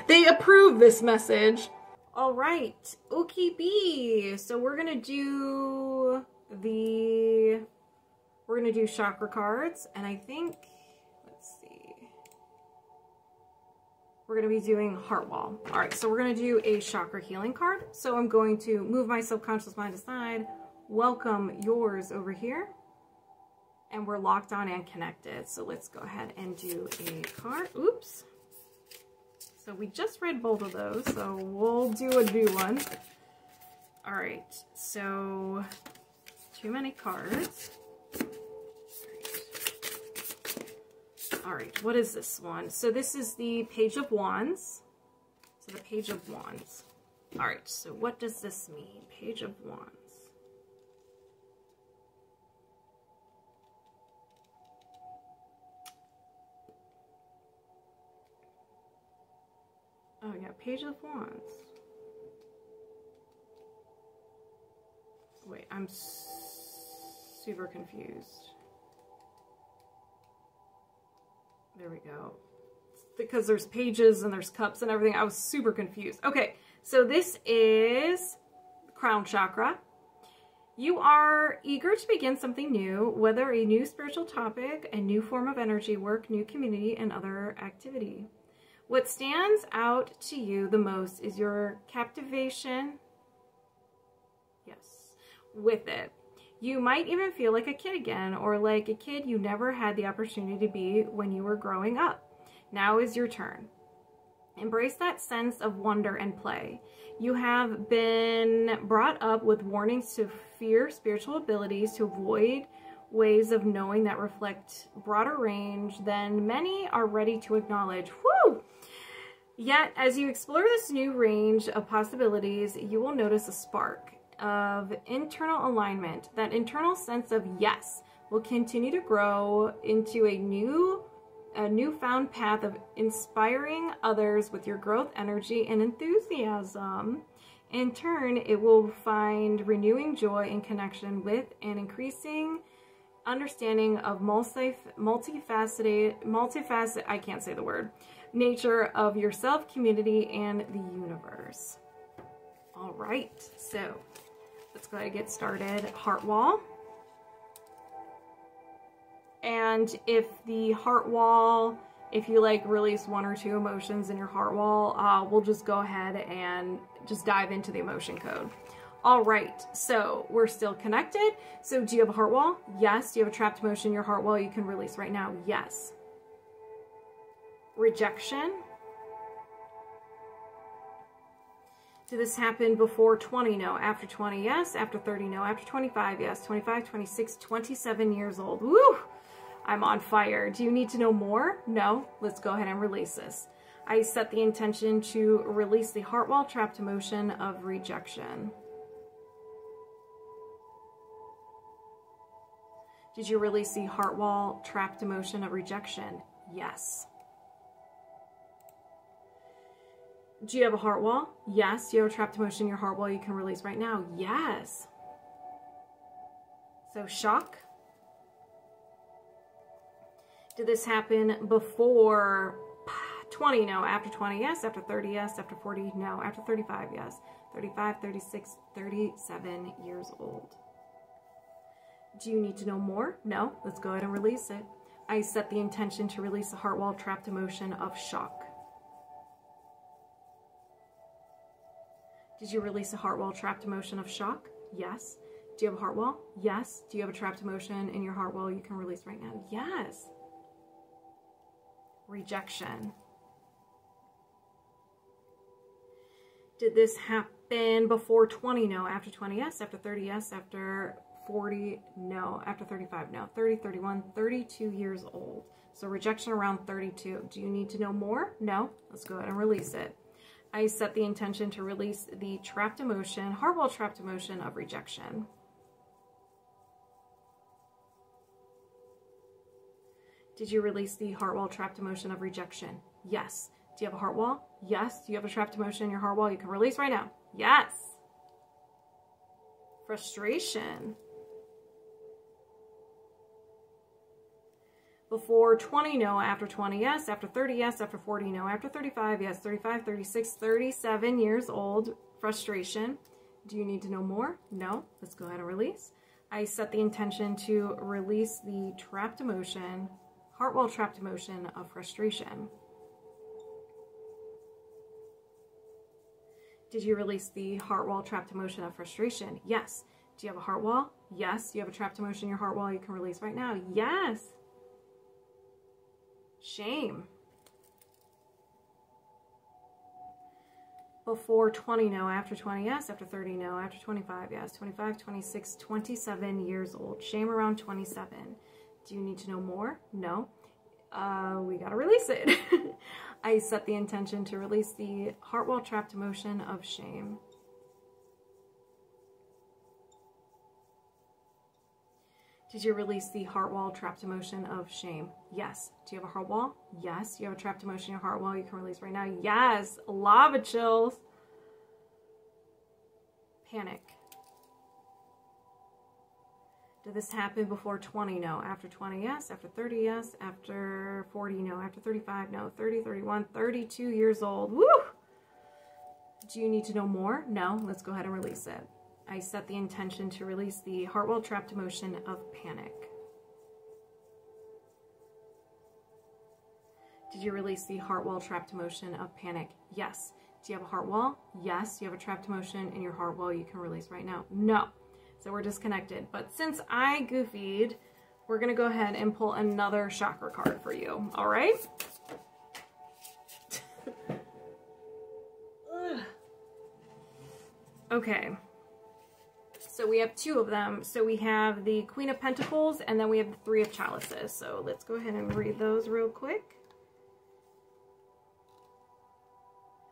Speaker 1: They approve this message. All right, okay, B. So we're gonna do chakra cards, and I think, let's see. We're going to be doing heart wall. All right, so we're going to do a chakra healing card. So I'm going to move my subconscious mind aside, welcome yours over here, and we're locked on and connected. So let's go ahead and do a card. Oops. So we just read both of those, so we'll do a new one. All right, so too many cards. All right, what is this one? So this is the Page of Wands. So the Page of Wands. All right, so what does this mean? Page of Wands. Oh yeah, Page of Wands. Wait, I'm super confused. There we go. Because there's pages and there's cups and everything. I was super confused. Okay, so this is crown chakra. You are eager to begin something new, whether a new spiritual topic, a new form of energy work, new community, and other activity. What stands out to you the most is your captivation, yes, with it. You might even feel like a kid again, or like a kid you never had the opportunity to be when you were growing up. Now is your turn. Embrace that sense of wonder and play. You have been brought up with warnings to fear spiritual abilities, to avoid ways of knowing that reflect broader range than many are ready to acknowledge. Whew! Yet, as you explore this new range of possibilities, you will notice a spark of internal alignment. That internal sense of yes will continue to grow into a newfound path of inspiring others with your growth, energy, and enthusiasm. In turn, it will find renewing joy and connection with an increasing understanding of multifaceted, I can't say the word, nature of yourself, community, and the universe. All right, so let's go ahead and get started. Heart wall. And if the heart wall, if you like release one or two emotions in your heart wall, we'll just go ahead and just dive into the emotion code. All right, so we're still connected. So do you have a heart wall? Yes. Do you have a trapped emotion in your heart wall you can release right now? Yes. Rejection. Did this happen before 20? No. After 20? Yes. After 30? No. After 25? Yes. 25, 26, 27 years old. Woo! I'm on fire. Do you need to know more? No. Let's go ahead and release this. I set the intention to release the heart wall trapped emotion of rejection. Did you release the heart wall trapped emotion of rejection? Yes. Do you have a heart wall? Yes. Do you have a trapped emotion in your heart wall you can release right now? Yes. So shock. Did this happen before 20? No. After 20? Yes. After 30? Yes. After 40? No. After 35? Yes. 35, 36, 37 years old. Do you need to know more? No. Let's go ahead and release it. I set the intention to release the heart wall trapped emotion of shock. Did you release a heart wall trapped emotion of shock? Yes. Do you have a heart wall? Yes. Do you have a trapped emotion in your heart wall you can release right now? Yes. Rejection. Did this happen before 20? No. After 20? Yes. After 30? Yes. After 40? No. After 35? No. 30, 31, 32 years old. So rejection around 32. Do you need to know more? No. Let's go ahead and release it. I set the intention to release the trapped emotion, heart wall trapped emotion of rejection. Did you release the heart wall trapped emotion of rejection? Yes. Do you have a heart wall? Yes. Do you have a trapped emotion in your heart wall you can release right now? Yes. Frustration. Before 20, no. After 20, yes. After 30, yes. After 40, no. After 35, yes. 35, 36, 37 years old. Frustration. Do you need to know more? No. Let's go ahead and release. I set the intention to release the trapped emotion, heart wall trapped emotion of frustration. Did you release the heart wall trapped emotion of frustration? Yes. Do you have a heart wall? Yes. Do you have a trapped emotion in your heart wall you can release right now? Yes. Shame. Before 20, no. After 20, yes. After 30, no. After 25, yes. 25, 26, 27 years old. Shame around 27. Do you need to know more? No. We gotta release it. I set the intention to release the heart wall trapped emotion of shame. Did you release the heart wall trapped emotion of shame? Yes. Do you have a heart wall? Yes. Do you have a trapped emotion in your heart wall you can release right now? Yes. Lava chills. Panic. Did this happen before 20? No. After 20? Yes. After 30? Yes. After 40? No. After 35? No. 30, 31, 32 years old. Woo! Do you need to know more? No. Let's go ahead and release it. I set the intention to release the heart wall trapped emotion of panic. Did you release the heart wall trapped emotion of panic? Yes. Do you have a heart wall? Yes. Do you have a trapped emotion in your heart wall you can release right now? No. So we're disconnected. But since I goofied, we're going to go ahead and pull another chakra card for you. All right? Okay. So we have two of them. So we have the Queen of Pentacles, and then we have the Three of Chalices. So let's go ahead and read those real quick.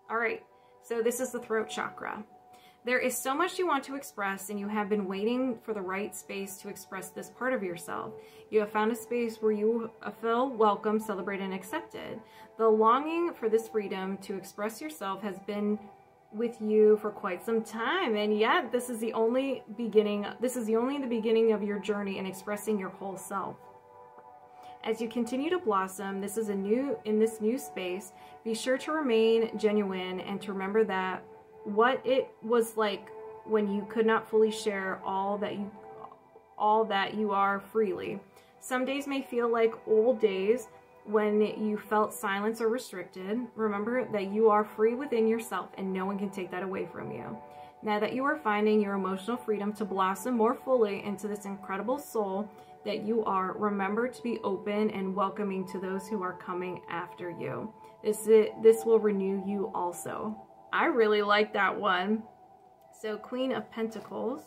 Speaker 1: All right. So this is the throat chakra. There is so much you want to express, and you have been waiting for the right space to express this part of yourself. You have found a space where you feel welcome, celebrated, and accepted. The longing for this freedom to express yourself has been with you for quite some time, and yet this is the only beginning of your journey in expressing your whole self. As you continue to blossom, in this new space, be sure to remain genuine and to remember that what it was like when you could not fully share all that you are freely. Some days may feel like old days when you felt silence or restricted. Remember that you are free within yourself and no one can take that away from you. Now that you are finding your emotional freedom to blossom more fully into this incredible soul that you are, remember to be open and welcoming to those who are coming after you. This will renew you also. I really like that one. So Queen of Pentacles.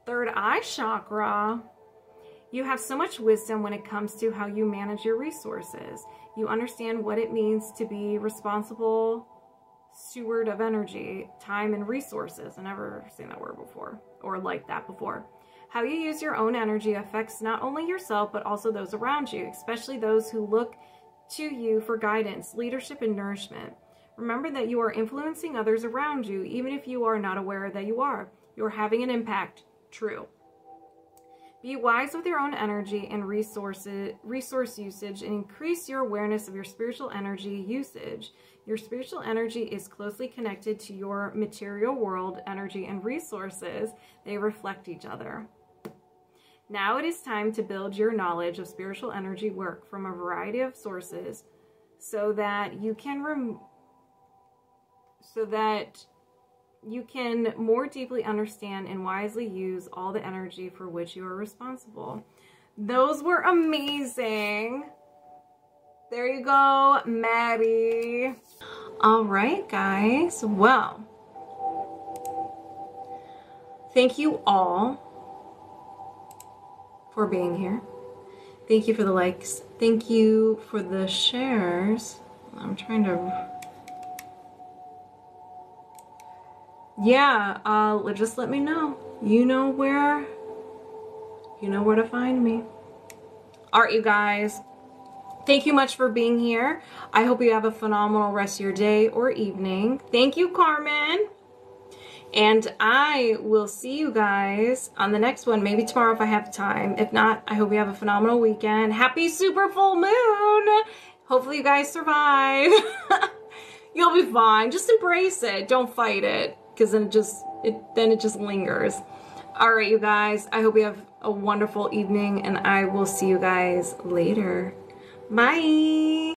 Speaker 1: Third eye chakra. You have so much wisdom when it comes to how you manage your resources. You understand what it means to be responsible steward of energy, time, and resources. I've never seen that word before, or like that before. How you use your own energy affects not only yourself, but also those around you, especially those who look to you for guidance, leadership, and nourishment. Remember that you are influencing others around you, even if you are not aware that you are. You are having an impact. True. Be wise with your own energy and resource usage, and increase your awareness of your spiritual energy usage. Your spiritual energy is closely connected to your material world energy and resources. They reflect each other. Now it is time to build your knowledge of spiritual energy work from a variety of sources so that you can more deeply understand and wisely use all the energy for which you are responsible. Those were amazing. There you go, Maddie. All right, guys. Well, thank you all for being here. Thank you for the likes. Thank you for the shares. I'm trying to... Yeah, just let me know. You know where to find me. All right, you guys. Thank you much for being here. I hope you have a phenomenal rest of your day or evening. Thank you, Carmen. And I will see you guys on the next one. Maybe tomorrow if I have time. If not, I hope you have a phenomenal weekend. Happy super full moon. Hopefully you guys survive. You'll be fine. Just embrace it. Don't fight it. Because then it just lingers. All right, you guys. I hope you have a wonderful evening, and I will see you guys later. Bye.